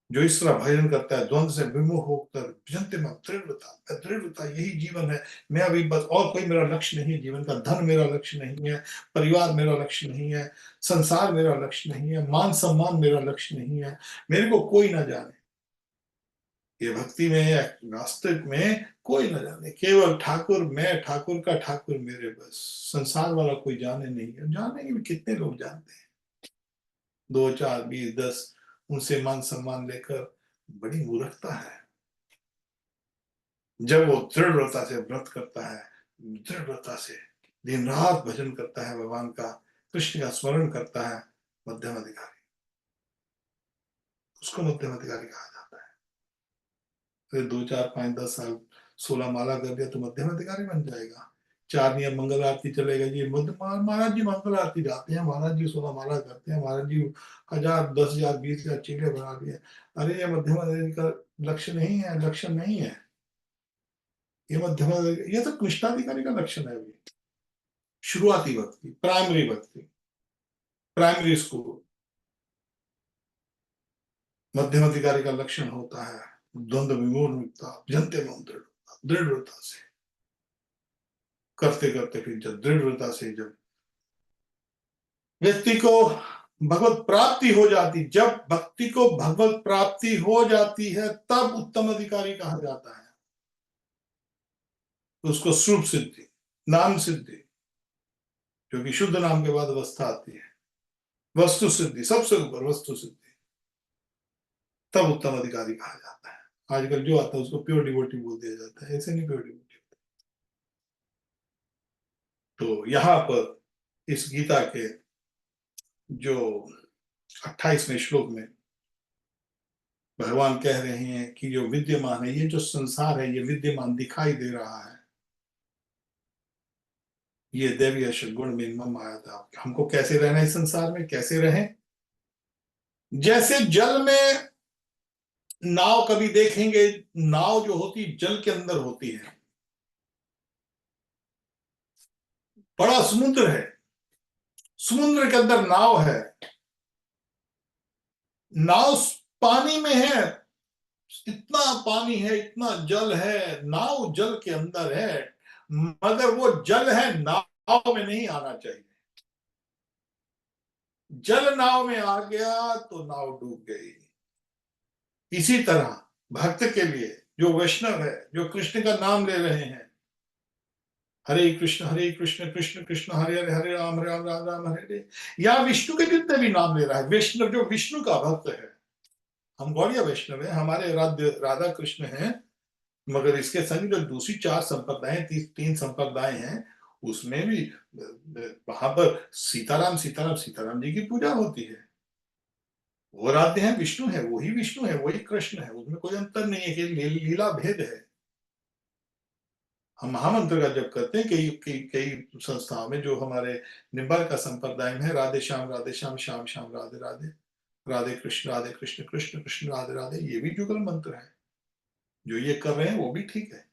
जो इस तरह भजन करता है, द्वंद से विमुख होकर भजनते में दृढ़ता, दृढ़ता यही जीवन है। मैं अभी बस, और कोई मेरा लक्ष्य नहीं है जीवन का। धन मेरा लक्ष्य नहीं है, परिवार मेरा लक्ष्य नहीं है, संसार मेरा लक्ष्य नहीं है, मान सम्मान मेरा लक्ष्य नहीं है, मेरे को कोई ना जाने। ये भक्ति में या वास्तविक में कोई न जाने, केवल ठाकुर, मैं ठाकुर का ठाकुर मेरे बस। संसार वाला कोई जाने नहीं है। जानेंगे भी कितने लोग जानते हैं? 2 4 20 10, उनसे मान सम्मान लेकर बड़ी मूर्खता है। जब वो दृढ़ता से व्रत करता है, दृढ़ता से दिन रात भजन करता है भगवान का, कृष्ण का स्मरण करता है, मध्यम अधिकारी, उसको मध्यम अधिकारी कहा जाता है। फिर 2 4 5 10 साल 16 माला कर दिया तो मध्यम अधिकारी बन जाएगा। 4 नियम मंगल आरती चलेगा जी, महाराज जी मंगल आरती जाते हैं, महाराज जी 16 माला करते हैं, महाराज जी 1000 10,000 20,000 चीले बना दिए। अरे ये मध्यम अधिकारी का लक्ष्य नहीं है, लक्षण नहीं है। ये मध्यम, ये तो कृष्णाधिकारी का लक्षण है। अभी शुरुआती भक्ति, प्राइमरी भक्ति, प्राइमरी स्कूल। मध्यम अधिकारी का लक्षण होता है द्वंद्व विमूढ़ता, जनते मंत्र, दृढ़ता से करते करते, फिर जब दृढ़ता से जब व्यक्ति को भगवत प्राप्ति हो जाती, जब भक्ति को भगवत प्राप्ति हो जाती है, तब उत्तम अधिकारी कहा जाता है। तो उसको शुभ सिद्धि, नाम सिद्धि, क्योंकि शुद्ध नाम के बाद अवस्था आती है, वस्तु सिद्धि, सबसे ऊपर वस्तु सिद्धि, तब उत्तम अधिकारी कहा जाता है। आजकल जो आता है उसको प्योर डिवोटी बोल दिया जाता है, ऐसे नहीं प्योर डिवोटी। तो यहां पर इस गीता के जो 28वें श्लोक में भगवान कह रहे हैं कि जो विद्यमान है, ये जो संसार है, ये विद्यमान दिखाई दे रहा है, ये दैवी यश गुण में मम आया था। हमको कैसे रहना है इस संसार में? कैसे रहें? जैसे जल में नाव, कभी देखेंगे नाव जो होती जल के अंदर होती है, बड़ा समुद्र है, समुद्र के अंदर नाव है, नाव पानी में है, इतना पानी है, इतना जल है, नाव जल के अंदर है, मगर वो जल है, नाव में नहीं आना चाहिए। जल नाव में आ गया तो नाव डूब गई। इसी तरह भक्त के लिए, जो वैष्णव है, जो कृष्ण का नाम ले रहे हैं, हरे कृष्ण कृष्ण कृष्ण हरे हरे, हरे राम राम राम राम हरे हरे, या विष्णु के जितने भी नाम ले रहा है, वैष्णव जो विष्णु का भक्त है, हम गौड़िया वैष्णव है, हमारे राधा कृष्ण हैं, मगर इसके संग जो दूसरी 4 संप्रदाय, 3 संप्रदाय हैं, उसमें भी वहां पर सीताराम सीताराम सीताराम जी की पूजा होती है। वो राधे हैं, विष्णु है, वही कृष्ण है, उसमें कोई अंतर नहीं है कि लीला भेद है। हम महामंत्र का जप करते हैं, कई संस्थाओं में, जो हमारे निम्बार्क संप्रदाय में है, राधे श्याम श्याम श्याम राधे राधे, राधे कृष्ण कृष्ण कृष्ण राधे राधे, ये भी जुगल मंत्र है। जो ये कर रहे हैं वो भी ठीक है।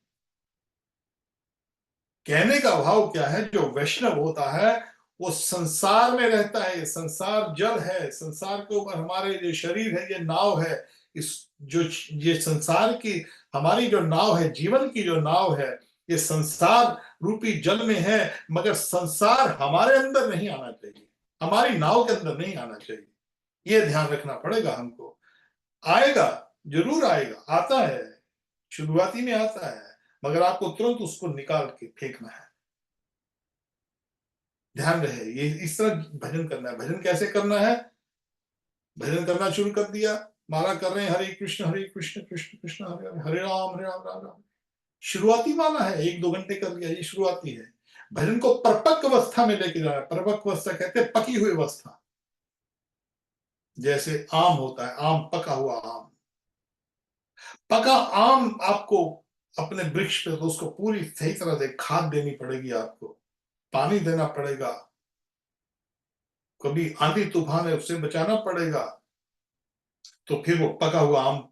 कहने का भाव क्या है, जो वैष्णव होता है वो संसार में रहता है, संसार जल है, संसार के ऊपर हमारे जो शरीर है ये नाव है, इस जो ये संसार की हमारी जो नाव है, जीवन की जो नाव है, ये संसार रूपी जल में है, मगर संसार हमारे अंदर नहीं आना चाहिए, हमारी नाव के अंदर नहीं आना चाहिए। ये ध्यान रखना पड़ेगा हमको। आएगा, जरूर आएगा, आता है, शुरुआती में आता है, मगर आपको तुरंत उसको निकाल के फेंकना है। ध्यान रहे, ये इस तरह भजन करना है। भजन कैसे करना है? भजन करना शुरू कर दिया, माला कर रहे हैं, हरे कृष्ण कृष्ण कृष्ण हरे हरे, हरे राम राम राम। शुरुआती माला है, 1-2 घंटे कर लिया, ये शुरुआती है। भजन को परिपक्व अवस्था में लेके जाना है। परिपक्व अवस्था कहते हैं पकी हुई अवस्था। जैसे आम होता है, आम, पका हुआ आम, पका आम आपको अपने वृक्ष पे, तो उसको पूरी सही तरह से खाद देनी पड़ेगी, आपको पानी देना पड़ेगा, कभी आंधी तूफान है उससे बचाना पड़ेगा, तो फिर वो पका हुआ आम,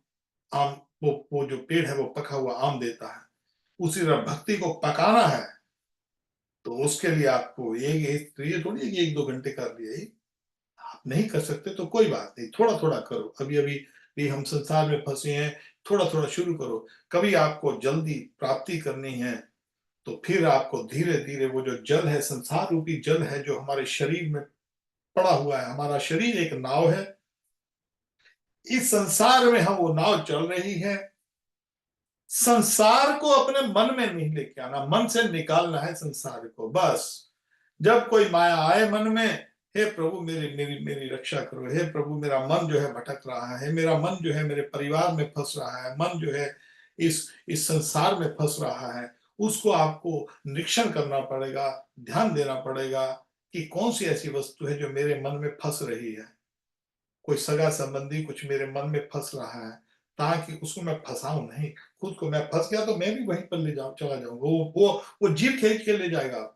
आम वो जो पेड़ है वो पका हुआ आम देता है। उसी तरह भक्ति को पकाना है, तो उसके लिए आपको ये थोड़ी है कि 1-2 घंटे कर लिया। आप नहीं कर सकते तो कोई बात नहीं, थोड़ा थोड़ा करो। अभी अभी भी हम संसार में फंसे हैं, थोड़ा थोड़ा शुरू करो। कभी आपको जल्दी प्राप्ति करनी है, तो फिर आपको धीरे धीरे वो जो जल है, संसार रूपी जल है, जो हमारे शरीर में पड़ा हुआ है, हमारा शरीर एक नाव है, इस संसार में हम वो नाव चल रही है। संसार को अपने मन में नहीं लेके आना, मन से निकालना है संसार को। बस जब कोई माया आए मन में, हे प्रभु मेरी मेरी मेरी रक्षा करो, हे प्रभु मेरा मन जो है भटक रहा है, मेरा मन जो है मेरे परिवार में फंस रहा है, मन जो है इस संसार में फंस रहा है, उसको आपको निरीक्षण करना पड़ेगा, ध्यान देना पड़ेगा कि कौन सी ऐसी वस्तु है जो मेरे मन में फंस रही है। कोई सगा संबंधी कुछ मेरे मन में फंस रहा है, ताकि उसको मैं फंसाऊं नहीं, खुद को मैं फंस गया तो मैं भी वहीं पर ले जाऊं, चला जाऊंगा, वो जीप खींच के ले जाएगा।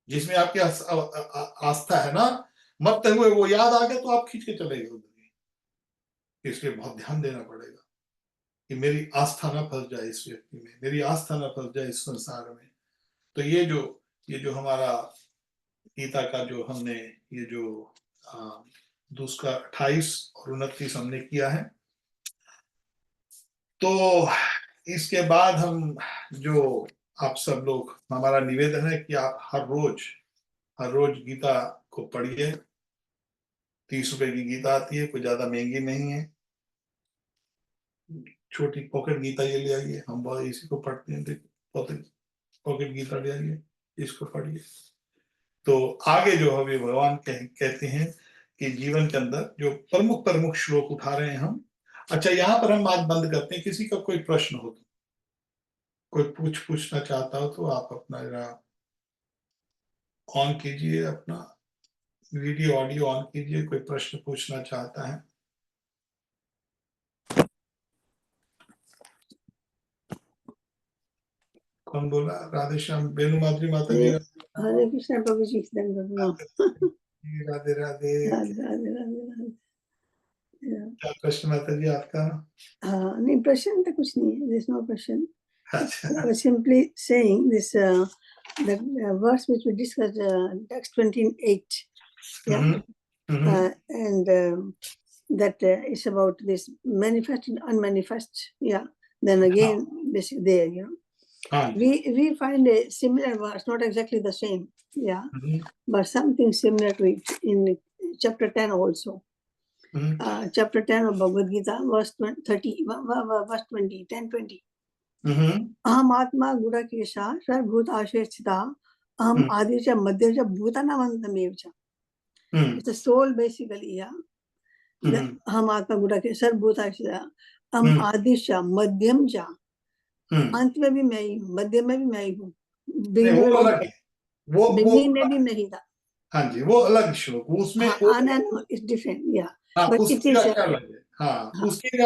जिसमें आपकी आस्था है ना, मरते हुए वो याद आ गया तो आप खींच के चले गए उधर। इसलिए बहुत ध्यान देना पड़ेगा कि मेरी आस्था ना फंस जाए इस व्यक्ति में, मेरी आस्था ना फंस जाए इस संसार में। तो ये जो हमारा गीता का जो हमने ये जो दूसरा 28 और 29 हमने किया है, तो इसके बाद हम जो आप सब लोग, हमारा निवेदन है कि आप हर रोज गीता को पढ़िए। 30 रुपए की गीता आती है, कोई ज्यादा महंगी नहीं है, छोटी पॉकेट गीता ये ले आइए, हम बहुत इसी को पढ़ते हैं। पॉकेट गीता ले आइए, इसको पढ़िए। तो आगे जो हमें भगवान कहते हैं कि जीवन के अंदर जो प्रमुख प्रमुख श्लोक उठा रहे हैं हम। अच्छा, यहाँ पर हम आज बंद करते हैं। किसी का कोई प्रश्न हो तो, कोई पूछना चाहता हो तो आप अपना जरा ऑन कीजिए, अपना वीडियो ऑडियो ऑन कीजिए, कोई प्रश्न पूछना चाहता है। कौन बोला? राधे श्याम, बेनू माधुरी माता जी। हरे कृष्ण प्रभु जी, राधे राधे। क्या प्रश्न माता जी आपका? नहीं, प्रश्न तो कुछ नहीं है, there's no question. I was simply saying this the verse which we discussed, text 28, yeah, and that is about this manifest and unmanifest, yeah. Then again, basically there, you know, we find a similar verse, not exactly the same, yeah, but something similar to it in chapter 10 also. Chapter 10 of Bhagavad Gita, verse 30, verse 20, 10-20. अहम आत्मा गुणकेशा सर्वभूत आश्रय स्थिता अहम आदि च मध्य च भूतानामन्तमेव च. It's the soul basically, yeah. हम आत्मा गुणाकेश सर्वभूताश्रय, हम हम्म। आदिश मध्यम चा, हम्म। अंत में भी मैं ही हूँ, मध्य में भी मैं ही हूँ, नहीं, वो अलग है, वो बिगनिंग में भी मैं ही था। हाँ जी, वो अलग श्लोक, उसमें हाँ, वो, इट्स डिफरेंट, या हाँ, बट इट उसकी इज, व्याख्या अलग है। हाँ, हाँ, उसकी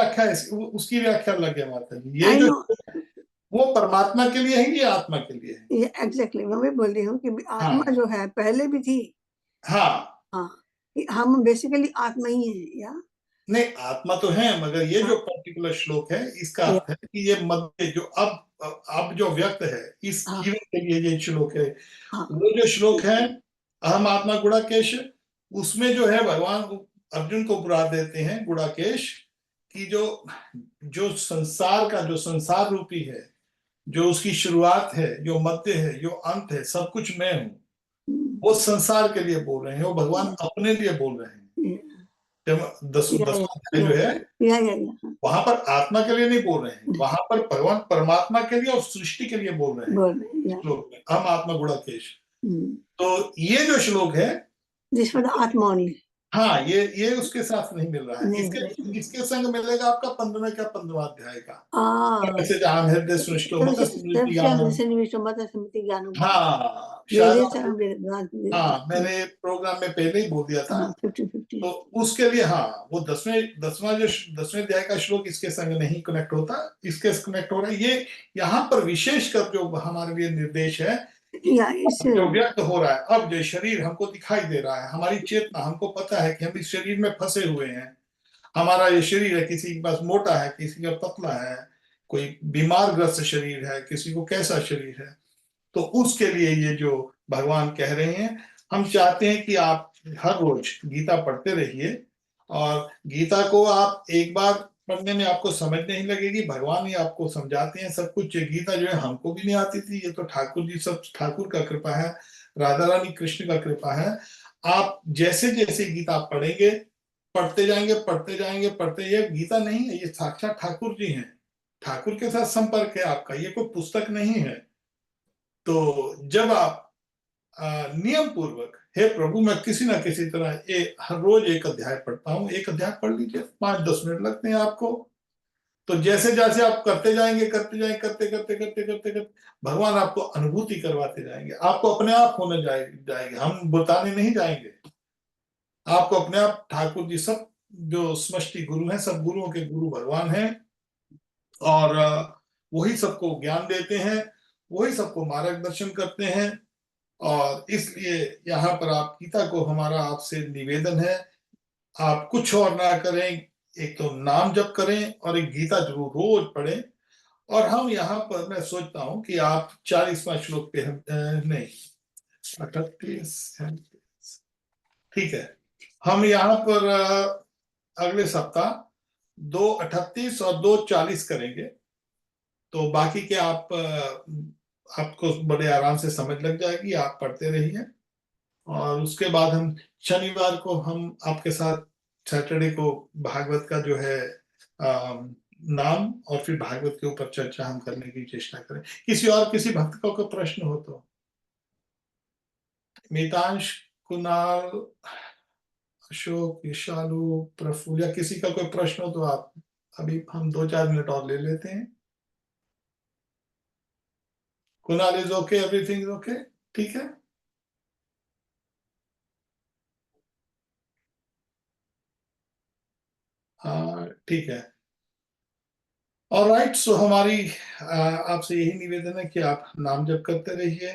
व्याख्या अलग है माता जी। ये आई जो नो, वो परमात्मा के लिए है, ये आत्मा के लिए है। ये एग्जैक्टली मैं भी बोल रही हूँ कि आत्मा हाँ। जो है पहले भी थी। हाँ, हाँ, कि हम बेसिकली आत्मा ही है, या नहीं, आत्मा तो है, मगर ये हाँ, जो पर्टिकुलर श्लोक है, इसका या, अर्थ है कि ये मध्य जो अब जो व्यक्त है, इस हाँ, जीवन के लिए ये श्लोक है। हाँ, वो जो श्लोक है, अहम आत्मा गुणाकेश, उसमें जो है भगवान अर्जुन को बुरा देते हैं गुणाकेश, कि जो जो संसार का, जो संसार रूपी है, जो उसकी शुरुआत है, जो मध्य है, जो अंत है, सब कुछ मैं हूं। वो संसार के लिए बोल रहे हैं, वो भगवान अपने लिए बोल रहे हैं। जब या, दसवां अध्याय जो है, हाँ, वहां पर आत्मा के लिए नहीं बोल रहे हैं, वहां पर भगवान परमात्मा के लिए और सृष्टि के लिए बोल रहे हैं। बोल रहे हैं, या, श्लोक में हम आत्मा गुणाकेश, तो ये जो श्लोक है, दिस फॉर द आत्मा ओनली, हाँ, ये उसके साथ नहीं मिल रहा है। नहीं इसके इसके संग मिलेगा आपका 15वां अध्याय का, ah, ऐसे जहां हृदय सृष्टो मत स्मृति ज्ञानम। हाँ, शायद आपको, हाँ, मैंने प्रोग्राम में पहले ही बोल दिया था। 50-50, तो उसके लिए, हाँ, वो दसवें अध्याय का श्लोक इसके संग नहीं कनेक्ट होता, इसके कनेक्ट हो रहा है। ये यहाँ पर विशेषकर जो हमारे लिए निर्देश है, या इस जो व्यक्त हो रहा है, अब जो शरीर हमको दिखाई दे रहा है, हमारी चेतना, हमको पता है कि हम इस शरीर में फंसे हुए हैं। हमारा ये शरीर है, किसी के पास मोटा है, किसी का पतला है, कोई बीमार ग्रस्त शरीर है, किसी को कैसा शरीर है। तो उसके लिए ये जो भगवान कह रहे हैं, हम चाहते हैं कि आप हर रोज गीता पढ़ते रहिए, और गीता को आप एक बार पढ़ने में आपको समझ नहीं लगेगी, भगवान ही आपको समझाते हैं सब कुछ। ये गीता जो है हमको भी नहीं आती थी, ये तो ठाकुर जी, सब ठाकुर का कृपा है, राधा रानी कृष्ण का कृपा है। आप जैसे जैसे गीता पढ़ेंगे, पढ़ते जाएंगे, पढ़ते जाएंगे, पढ़ते, ये गीता नहीं है, ये साक्षात ठाकुर जी हैं। ठाकुर के साथ संपर्क है आपका, ये कोई पुस्तक नहीं है। तो जब आप नियम पूर्वक, हे प्रभु, मैं किसी ना किसी तरह हर रोज एक अध्याय पढ़ता हूँ, एक अध्याय पढ़ लीजिए, 5-10 मिनट लगते हैं आपको। तो जैसे जैसे आप करते जाएंगे, करते जाएंगे, करते करते करते करते करते, भगवान आपको अनुभूति करवाते जाएंगे, आपको अपने आप होने जाएंगे, हम बताने नहीं जाएंगे। आपको अपने आप ठाकुर जी, सब जो समष्टि गुरु हैं, सब गुरुओं के गुरु भगवान हैं, और वही सबको ज्ञान देते हैं, वही सबको मार्गदर्शन करते हैं। और इसलिए यहाँ पर आप गीता को, हमारा आपसे निवेदन है, आप कुछ और ना करें, एक तो नाम जप करें, और एक गीता जरूर रोज पढ़ें। और हम यहाँ पर, मैं सोचता हूँ कि आप 40वां श्लोक पे नहीं, 38, ठीक है, हम यहाँ पर अगले सप्ताह 2:38 और 2:40 करेंगे। तो बाकी के आपको बड़े आराम से समझ लग जाएगी, आप पढ़ते रहिए। और उसके बाद हम शनिवार को, हम आपके साथ सैटरडे को भागवत का जो है नाम, और फिर भागवत के ऊपर चर्चा हम करने की चेष्टा करें। किसी भक्त का कोई प्रश्न हो तो, मितांश, कुणाल, अशोक, विशालू, प्रफुल्ल, या किसी का कोई प्रश्न हो तो आप, अभी हम 2-4 मिनट और ले लेते हैं। Kunal is okay, everything is okay, ठीक है। हाँ, ठीक है। ऑलराइट, सो हमारी आपसे यही निवेदन है कि आप नाम जप करते रहिए,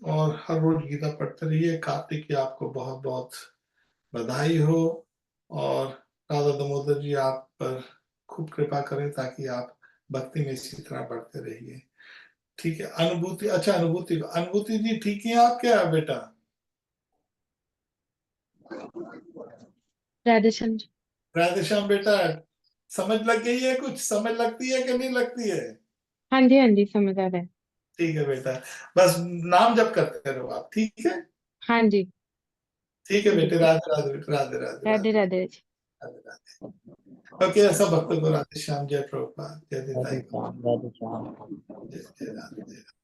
और हर रोज गीता पढ़ते रहिए। कार्तिक की आपको बहुत बहुत बधाई हो, और राधा दामोदर जी आप पर खूब कृपा करें, ताकि आप भक्ति में इसी तरह बढ़ते रहिए। ठीक है। अनुभूति, अच्छा, अनुभूति अनुभूति जी ठीक है आप, क्या बेटा? राधे श्याम जी। राधे श्याम बेटा, समझ लग गई है? कुछ समझ लगती है कि नहीं लगती है? हाँ जी समझ आ रहा है। ठीक है बेटा, बस नाम जप करते रहो आप, ठीक है। हाँ जी। ठीक है बेटे, राधे राधे बेटे, राधे राधे राधे राधे राधे। राधे राधे। ओके, ऐसा भक्तों को राधे श्याम, जय प्रभुपाद, जय राधे निताई, श्याम, राधे श्याम। जय जय राधे।